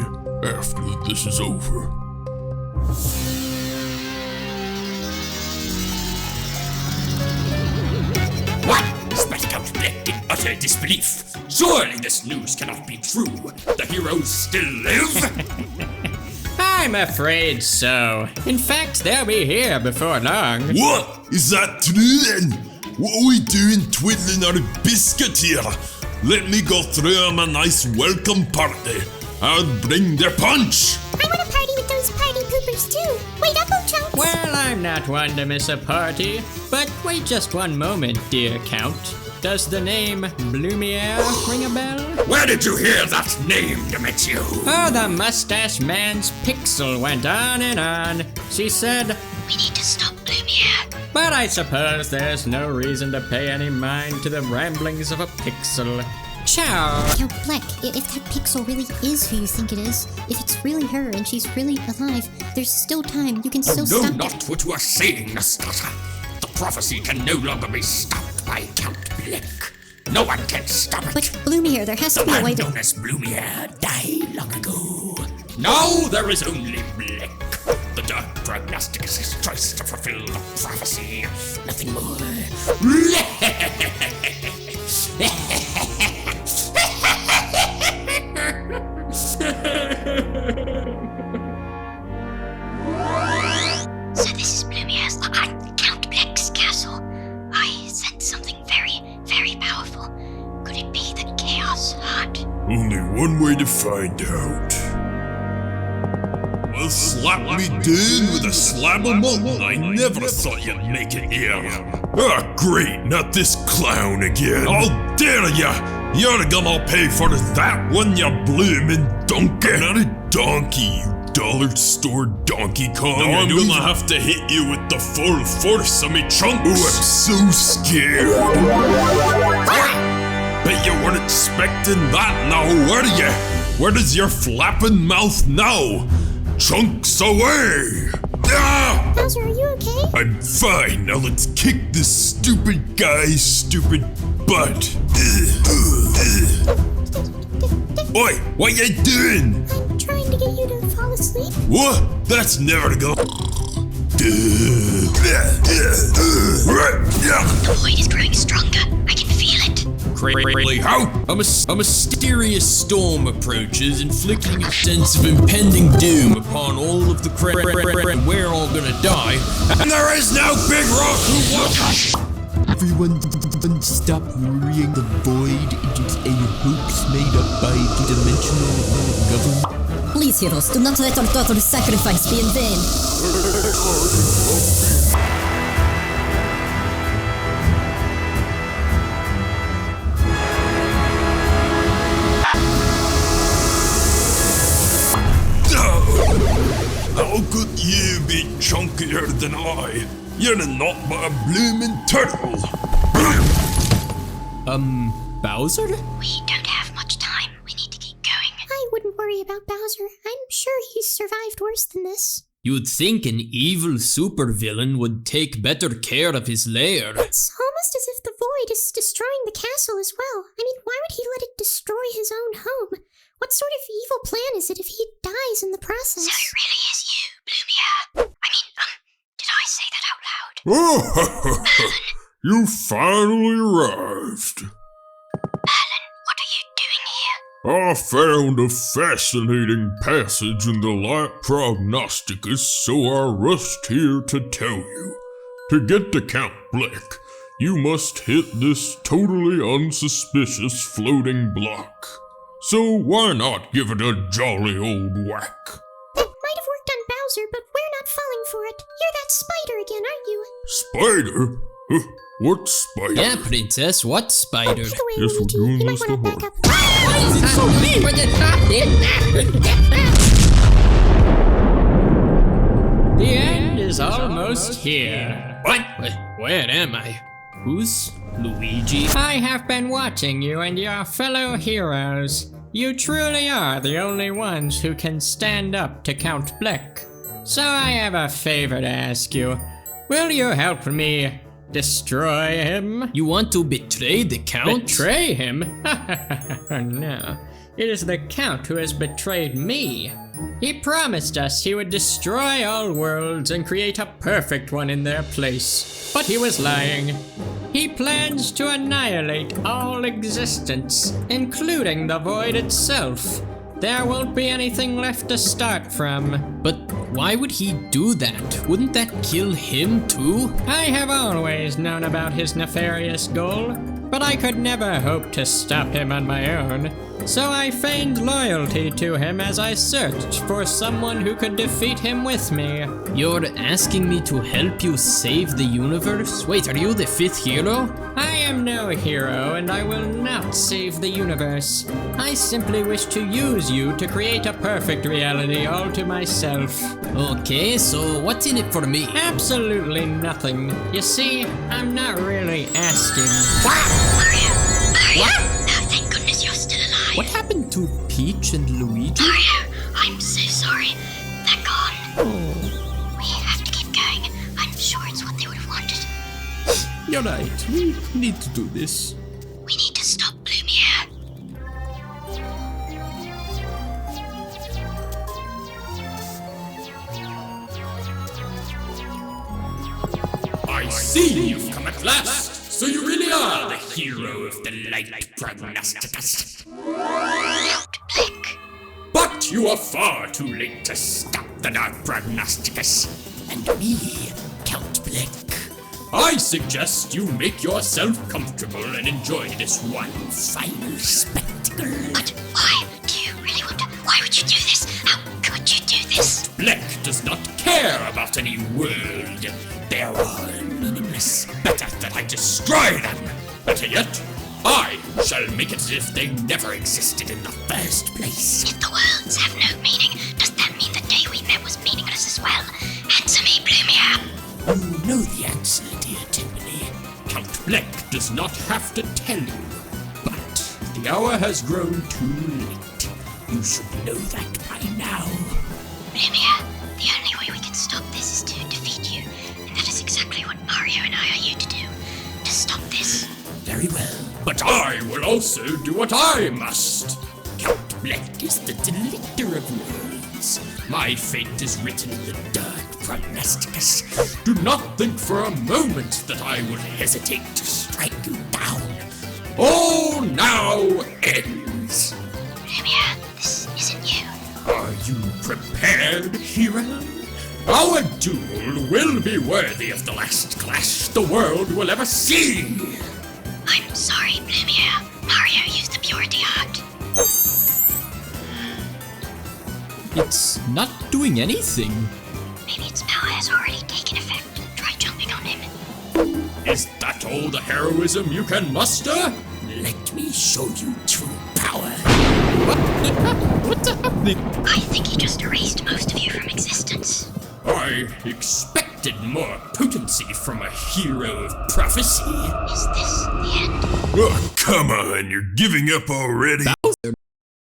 Speaker 1: after this is over.
Speaker 6: What? Spat Count Blick in utter disbelief. Surely this news cannot be true. The heroes still live?
Speaker 12: I'm afraid so. In fact, they'll be here before long.
Speaker 10: What? Is that true then? What are we doing twiddling our biscuit here? Let me go throw them a nice welcome party. I'll bring their punch.
Speaker 8: I want to party with those party poopers too. Wait up, Chunks.
Speaker 12: Well, I'm not one to miss a party. But wait just one moment, dear Count. Does the name Blumiere ring a bell?
Speaker 6: Where did you hear that name, Demetrio?
Speaker 12: Oh, the mustache man's pixel went on and on. She said,
Speaker 5: we need to stop Blumiere.
Speaker 12: But I suppose there's no reason to pay any mind to the ramblings of a pixel. Ciao!
Speaker 7: Yo, Black, if that pixel really is who you think it is, if it's really her and she's really alive, there's still time. You can still
Speaker 6: No,
Speaker 7: stop
Speaker 6: not what you are saying, Nastasa. The prophecy can no longer be stopped by Count Blick. No one can stop it.
Speaker 7: But Blumiere, there has to be a way
Speaker 6: The
Speaker 7: to...
Speaker 6: man known as Blumiere died long ago. Now there is only Blick. The dark prognosticus tries to fulfill the prophecy. Nothing more.
Speaker 5: So this is Blumiere's Count Blick's castle. I sense something very, very powerful. Could it be the Chaos Heart?
Speaker 1: Only one way to find out.
Speaker 10: Well, slap me down with a slab of molten. I never thought you'd make it here.
Speaker 1: Ah, great, not this clown again.
Speaker 10: How dare ya! You're gonna pay for that one, you bloomin' donkey.
Speaker 1: Not a donkey, you dollar store Donkey Kong.
Speaker 10: Now I'm gonna have to hit you with the full force of me chunks.
Speaker 1: Oh, I'm so scared.
Speaker 10: Bet you weren't expecting that now, were you? Where is your flapping mouth now? Chunks away! Ah!
Speaker 8: Bowser, are you okay?
Speaker 1: I'm fine. Now let's kick this stupid guy's stupid butt.
Speaker 10: Oi, what you doing?
Speaker 8: I'm trying to get you to fall asleep.
Speaker 10: What? That's never gonna...
Speaker 5: The void is growing stronger. I can feel it.
Speaker 2: Crazy how? A mysterious storm approaches, inflicting a sense of impending doom upon all of the and we're all gonna die.
Speaker 6: And there is no big rock who wants us!
Speaker 10: Everyone stop worrying. The void is a hoax made up by the dimensional government.
Speaker 7: Please, heroes, do not let our daughter's sacrifice be in vain.
Speaker 10: How could you be chunkier than I? You're not but a bloomin' turtle.
Speaker 2: Bowser?
Speaker 5: We don't have much time. We need to keep going.
Speaker 8: I wouldn't worry about Bowser. I'm sure he's survived worse than this.
Speaker 2: You'd think an evil supervillain would take better care of his lair.
Speaker 8: It's almost as if the void is destroying the castle as well. I mean, why would he let it destroy his own home? What sort of evil plan is it if he dies in the process?
Speaker 5: So it really is you, Blumiere. I mean, did I say that out loud?
Speaker 1: Oh, you finally arrived.
Speaker 5: Merlin, what are you doing here?
Speaker 1: I found a fascinating passage in the Light Prognosticus, so I rushed here to tell you. To get to Count Blick,
Speaker 4: you must hit this totally unsuspicious floating block. So why not give it a jolly old whack?
Speaker 8: That might have worked on Bowser, but we're not falling for it. You're that spider again, aren't you?
Speaker 4: Spider? What spider?
Speaker 2: Yeah, Princess, what spider?
Speaker 4: Yes, we're doing this the hard.
Speaker 2: Why is it so big?
Speaker 12: The end is almost here.
Speaker 3: What? Where am I?
Speaker 2: Who's Luigi?
Speaker 12: I have been watching you and your fellow heroes. You truly are the only ones who can stand up to Count Bleck. So I have a favor to ask you. Will you help me destroy him?
Speaker 2: You want to betray the Count?
Speaker 12: Betray him? No. It is the Count who has betrayed me. He promised us he would destroy all worlds and create a perfect one in their place. But he was lying. He plans to annihilate all existence, including the void itself. There won't be anything left to start from.
Speaker 2: But why would he do that? Wouldn't that kill him too?
Speaker 12: I have always known about his nefarious goal, but I could never hope to stop him on my own. So I feigned loyalty to him as I searched for someone who could defeat him with me.
Speaker 2: You're asking me to help you save the universe? Wait, are you the 5th hero?
Speaker 12: I am no hero, and I will not save the universe. I simply wish to use you to create a perfect reality all to myself.
Speaker 2: Okay, so what's in it for me?
Speaker 12: Absolutely nothing. You see, I'm not really asking.
Speaker 5: Mario!
Speaker 2: What?
Speaker 5: Oh, thank goodness you're still alive.
Speaker 2: What happened to Peach and Luigi?
Speaker 5: Mario, I'm so sorry. They're gone.
Speaker 2: Oh.
Speaker 5: We have to keep going. I'm sure it's what they would have wanted.
Speaker 2: You're right, we need to do this.
Speaker 5: We need to stop Blumiere.
Speaker 6: I see you've come at last. So you really are the hero of the light prognosticus.
Speaker 5: Count Bleck.
Speaker 6: But you are far too late to stop the dark prognosticus. And me, Count Bleck. I suggest you make yourself comfortable and enjoy this one final spectacle.
Speaker 5: But why do you really want to? Why would you do this? How could you do this?
Speaker 6: Bleck does not care about any world. They are all meaningless. Better that I destroy them. Better yet, I shall make it as if they never existed in the first place.
Speaker 5: If the worlds have no meaning, does that mean the day we met was meaningless as well? Answer me, Blumiere.
Speaker 6: You know the answer, dear Timpani. Count Bleck does not have to tell you. But the hour has grown too late. You should know that by now.
Speaker 5: Blumiere, the only way we can stop this is to defeat you. And that is exactly what Mario and I are here to do. To stop this.
Speaker 6: Very well. But I will also do what I must. Count Bleck is the delictor of worlds. My fate is written in the dark prognosticus. Do not think for a moment that I would hesitate to strike you down. All now ends.
Speaker 5: Blumiere, this isn't you.
Speaker 6: Are you prepared, hero? Our duel will be worthy of the last clash the world will ever see.
Speaker 5: I'm sorry, Blumiere. Mario used the purity heart.
Speaker 2: It's not doing anything.
Speaker 5: Maybe its power has already taken effect. Try jumping on him.
Speaker 6: Is that all the heroism you can muster? Let me show you true power.
Speaker 2: What's happening?
Speaker 5: I think he just erased most of you from existence.
Speaker 6: I expected more potency from a hero of prophecy.
Speaker 5: Is this the end?
Speaker 4: Oh, come on, you're giving up already?
Speaker 2: Bowser,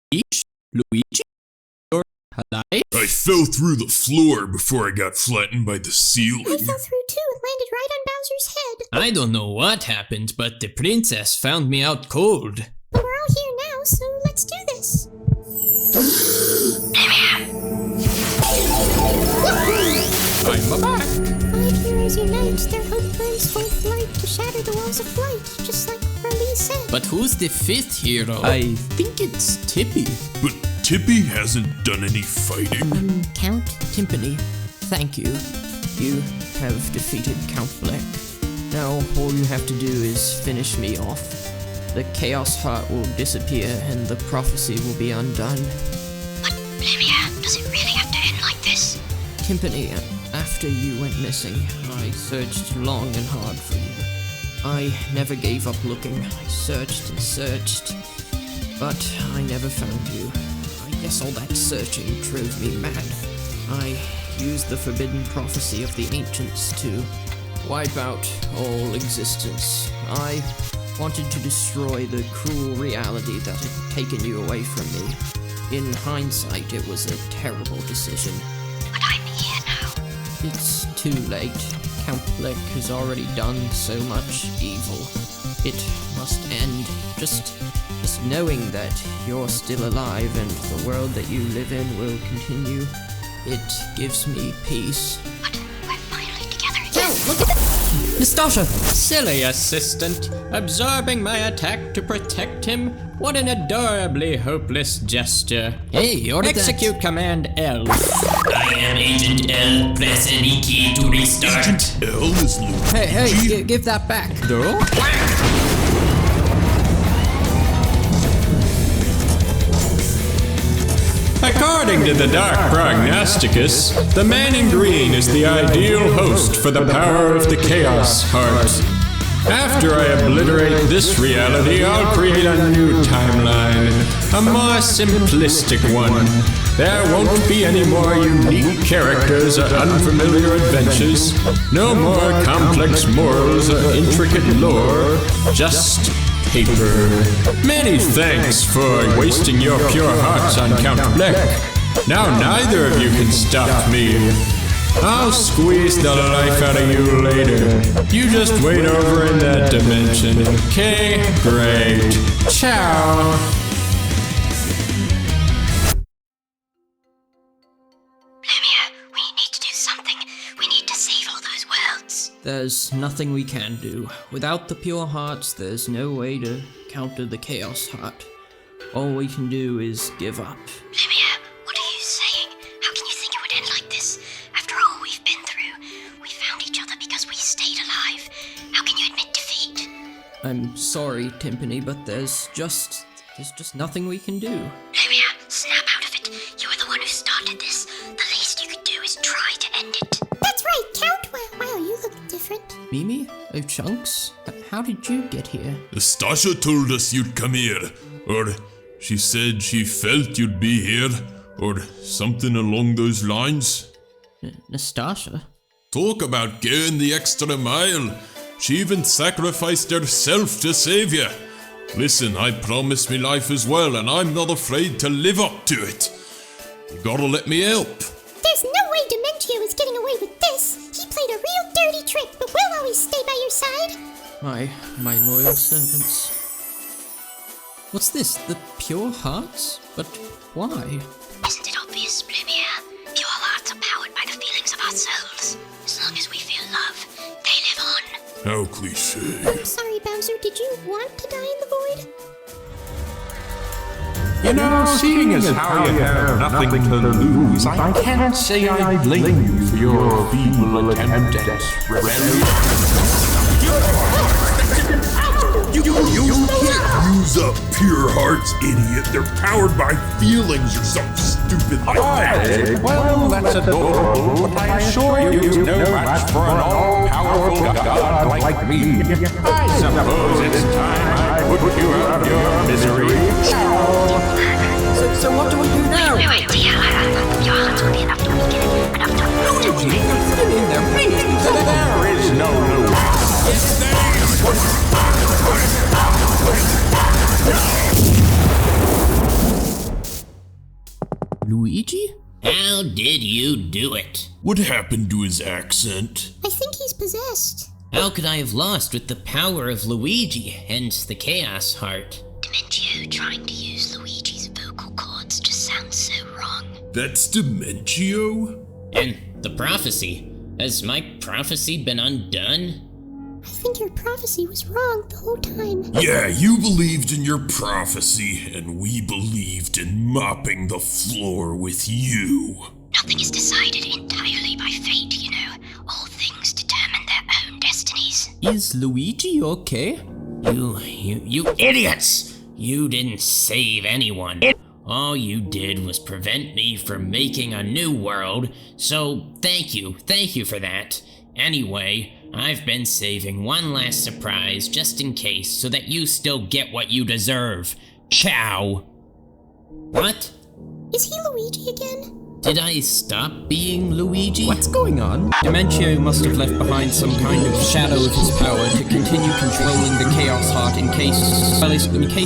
Speaker 2: Peach, Luigi, you're alive?
Speaker 4: I fell through the floor before I got flattened by the ceiling.
Speaker 8: I fell through too and landed right on Bowser's head.
Speaker 2: I don't know what happened, but the princess found me out cold.
Speaker 8: But we're all here now, so let's do this.
Speaker 6: I'm back.
Speaker 8: 5 heroes unite, their hope burns forth light to shatter the walls of flight, just like Marlene said.
Speaker 2: But who's the 5th hero? I think it's Tippy.
Speaker 4: But Tippy hasn't done any fighting.
Speaker 7: Count?
Speaker 2: Timpani, thank you. You have defeated Count Bleck. Now all you have to do is finish me off. The Chaos Heart will disappear and the prophecy will be undone.
Speaker 5: But, Lumia, does it really have to end like this?
Speaker 2: Timpani, after you went missing, I searched long and hard for you. I never gave up looking. I searched and searched, but I never found you. I guess all that searching drove me mad. I used the forbidden prophecy of the ancients to wipe out all existence. I wanted to destroy the cruel reality that had taken you away from me. In hindsight, it was a terrible decision.
Speaker 5: But I'm here now.
Speaker 2: It's too late. Count Bleck has already done so much evil. It must end. Just knowing that you're still alive and the world that you live in will continue, it gives me peace.
Speaker 5: But we're finally together.
Speaker 7: Yo, look at that!
Speaker 2: Nastasha!
Speaker 12: Silly assistant, absorbing my attack to protect him? What an adorably hopeless gesture.
Speaker 2: Hey, order
Speaker 12: Execute Command L.
Speaker 15: I am Agent L. Press any key to restart.
Speaker 4: Agent L is Luigi.
Speaker 2: Hey, give that back.
Speaker 12: No? According to the Dark Prognosticus, the man in green is the ideal host for the power of the Chaos Heart. After I obliterate this reality, I'll create a new timeline, a more simplistic one. There won't be any more unique characters or unfamiliar adventures, no more complex morals or intricate lore, just paper. Many thanks for wasting your pure hearts on Count Bleck. Now neither of you can stop me. I'll squeeze the life out of you later. You just wait over in that dimension. Okay, great. Ciao.
Speaker 5: Lumia, we need to do something. We need to save all those worlds.
Speaker 2: There's nothing we can do. Without the pure hearts, there's no way to counter the Chaos Heart. All we can do is give up.
Speaker 5: Lumia, what are you saying? How can you think it would end like this? After all we've been through, we found each other because we stayed alive. How can you admit defeat?
Speaker 2: I'm sorry, Timpani, but there's just nothing we can do.
Speaker 5: Lumia, snap out of it. You were the one who started this. The least you could do is try to end it.
Speaker 8: That's right, Count. Wow, you look different.
Speaker 2: Mimi? Oh, Chunks? How did you get here?
Speaker 4: Nastasha told us you'd come here. Or she said she felt you'd be here. Or something along those lines.
Speaker 2: Nastasha?
Speaker 4: Talk about going the extra mile. She even sacrificed herself to save you. Listen, I promised me life as well, and I'm not afraid to live up to it. You gotta let me help.
Speaker 8: There's no way Dementio is getting away with this. He played a real dirty trick, but we'll always stay by your side.
Speaker 2: My loyal servants. What's this? The pure hearts? But why?
Speaker 5: Isn't it obvious, Lumia? Pure hearts are powered by the feelings of our souls. As long as we feel love, they live on.
Speaker 4: How cliche.
Speaker 8: I'm sorry, Bowser. Did you want to die in the void?
Speaker 17: You know, seeing as how you have nothing to lose, I can't say I blame you for your feeble attempt at rebellion.
Speaker 4: You can't use up pure hearts, idiot. They're powered by feelings or something stupid like that.
Speaker 17: Well, that's adorable, but I assure you, no match for an all-powerful god like me. I suppose it's time I put you out of your misery.
Speaker 2: So what do we do now?
Speaker 5: No idea. Your hearts will be enough to weaken it. Enough to
Speaker 17: There is no loop.
Speaker 2: Luigi?
Speaker 15: How did you do it?
Speaker 4: What happened to his accent?
Speaker 8: I think he's possessed.
Speaker 15: How could I have lost with the power of Luigi, hence the Chaos Heart?
Speaker 5: Dementio trying to use Luigi's vocal cords just sounds so wrong.
Speaker 4: That's Dementio?
Speaker 15: And the prophecy. Has my prophecy been undone?
Speaker 8: I think your prophecy was wrong the whole time.
Speaker 4: Yeah, you believed in your prophecy, and we believed in mopping the floor with you.
Speaker 5: Nothing is decided entirely by fate, you know. All things determine their own destinies.
Speaker 2: Is Luigi okay?
Speaker 15: You idiots! You didn't save anyone. All you did was prevent me from making a new world, so thank you for that. Anyway, I've been saving one last surprise just in case so that you still get what you deserve. Ciao! What?
Speaker 8: Is he Luigi again?
Speaker 15: Did I stop being Luigi?
Speaker 2: What's going on? Dementio must have left behind some kind of shadow of his power to continue controlling the Chaos Heart in case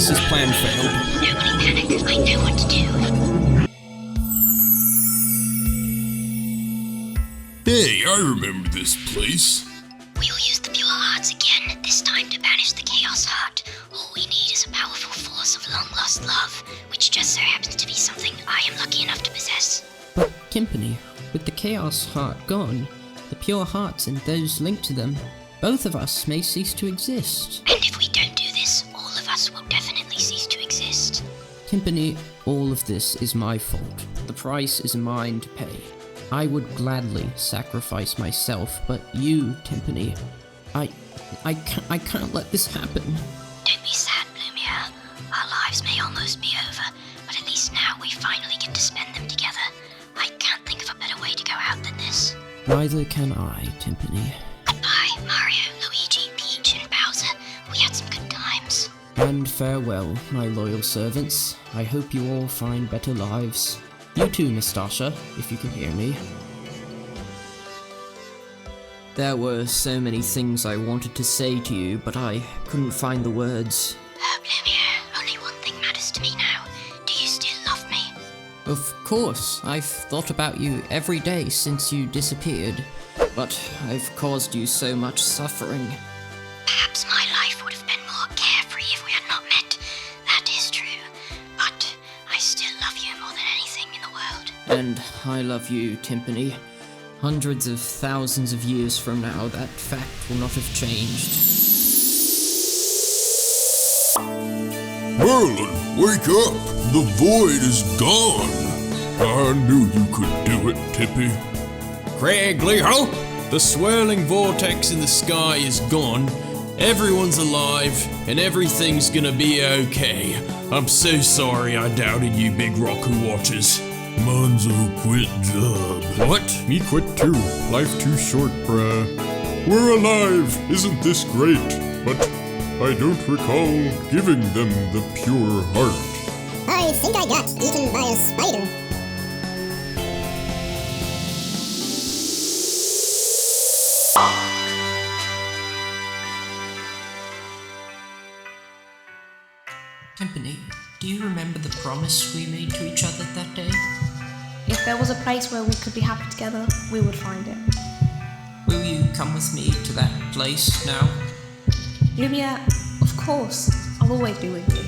Speaker 2: his plan failed.
Speaker 5: Nobody panic, I know what to do.
Speaker 4: Hey, I remember this place.
Speaker 5: We will use the Pure Hearts again, this time to banish the Chaos Heart. All we need is a powerful force of long-lost love, which just so happens to be something I am lucky enough to possess.
Speaker 2: But, Timpani, with the Chaos Heart gone, the Pure Hearts and those linked to them, both of us may cease to exist.
Speaker 5: And if we don't do this, all of us will definitely cease to exist.
Speaker 2: Timpani, all of this is my fault. The price is mine to pay. I would gladly sacrifice myself, but you, Timpani, I can't let this happen.
Speaker 5: Don't be sad, Blumia. Our lives may almost be over, but at least now we finally get to spend them together. I can't think of a better way to go out than this.
Speaker 2: Neither can I, Timpani.
Speaker 5: Goodbye, Mario, Luigi, Peach, and Bowser. We had some good times.
Speaker 2: And farewell, my loyal servants. I hope you all find better lives. You too, Nastasha, if you can hear me. There were so many things I wanted to say to you, but I couldn't find the words.
Speaker 5: Blumia, only one thing matters to me now. Do you still love me?
Speaker 2: Of course, I've thought about you every day since you disappeared, but I've caused you so much suffering.
Speaker 5: Perhaps my life would have been more carefree if we had not met. That is true. But I still love you more than anything in the world.
Speaker 2: And I love you, Timpani. Hundreds of thousands of years from now, that fact will not have changed.
Speaker 1: Merlin, wake up! The void is gone! I knew you could do it, Tippy.
Speaker 14: Craigliho, the swirling vortex in the sky is gone. Everyone's alive, and everything's gonna be okay. I'm so sorry I doubted you, Big Roku watchers.
Speaker 1: Monzo quit job.
Speaker 14: What?
Speaker 4: Me quit too. Life too short, bruh. We're alive! Isn't this great? But I don't recall giving them the pure heart.
Speaker 8: I think I got eaten by a spider.
Speaker 2: Timpani, do you remember the promise we made to each other that day?
Speaker 9: If there was a place where we could be happy together, we would find it.
Speaker 2: Will you come with me to that place now?
Speaker 9: Lumia, of course. I'll always be with you.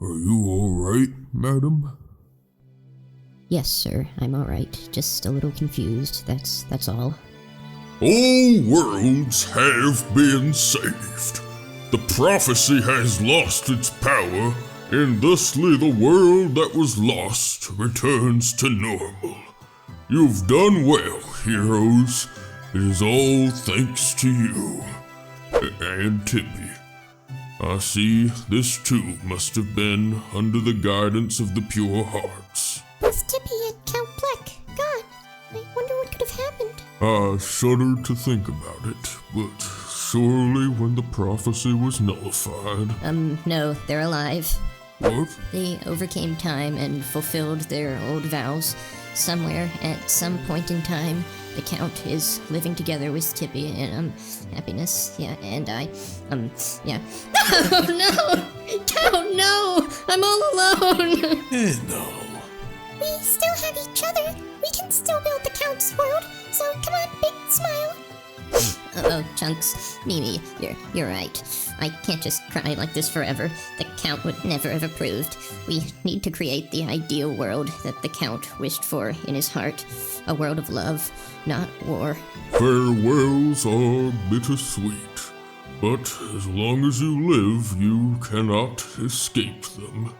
Speaker 1: Are you alright, madam?
Speaker 7: Yes, sir, I'm alright. Just a little confused, that's all.
Speaker 1: All worlds have been saved. The prophecy has lost its power, and thusly the world that was lost returns to normal. You've done well, heroes. It is all thanks to you. And Tippy. I see this too must have been under the guidance of the Pure Hearts.
Speaker 8: With Tippy and Count Bleck gone, I wonder what could have happened.
Speaker 1: I shudder to think about it, but surely when the prophecy was nullified...
Speaker 7: No, they're alive.
Speaker 1: What?
Speaker 7: They overcame time and fulfilled their old vows. Somewhere, at some point in time, the Count is living together with Tippy and, happiness, yeah, and I, yeah. Oh no! Count, no! I'm all alone!
Speaker 1: No.
Speaker 8: We still have each other. We can still build the Count's world, so come on, big smile.
Speaker 7: Oh, Chunks, Mimi, you're right. I can't just cry like this forever. The Count would never have approved. We need to create the ideal world that the Count wished for in his heart. A world of love, not war.
Speaker 1: Farewells are bittersweet, but as long as you live, you cannot escape them.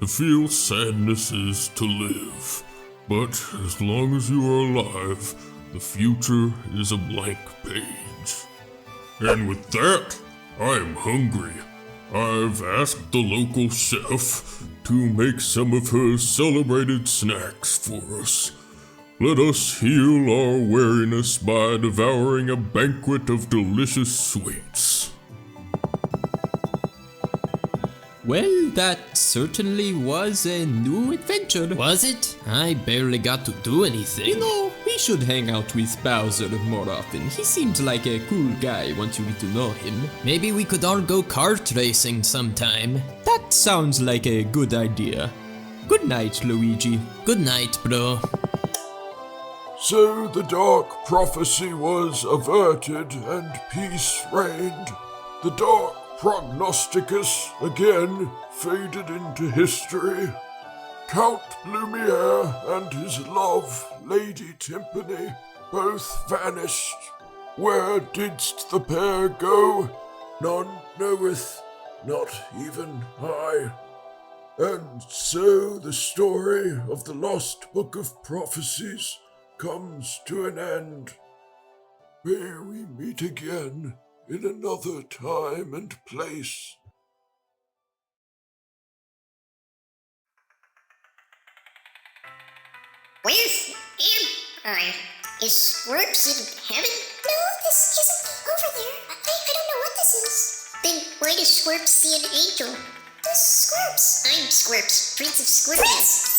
Speaker 4: To feel sadness is to live. But as long as you are alive, the future is a blank page. And with that, I am hungry. I've asked the local chef to make some of her celebrated snacks for us. Let us heal our weariness by devouring a banquet of delicious sweets.
Speaker 2: Well, that certainly was a new adventure. Was it? I barely got to do anything. You know, we should hang out with Bowser more often. He seems like a cool guy once you get to know him. Maybe we could all go kart racing sometime. That sounds like a good idea. Good night, Luigi. Good night, bro.
Speaker 1: So the dark prophecy was averted and peace reigned. The dark prognosticus again faded into history. Count Lumiere and his love, Lady Timpani, both vanished. Where didst the pair go? None knoweth, not even I. And so the story of the lost book of prophecies comes to an end. May we meet again in another time and place.
Speaker 8: Where's is Squirps in heaven? No, this isn't over there. I don't know what this is. Then why does Squirps see an angel? Who's Squirps? I'm Squirps, Prince of Squirps. Prince?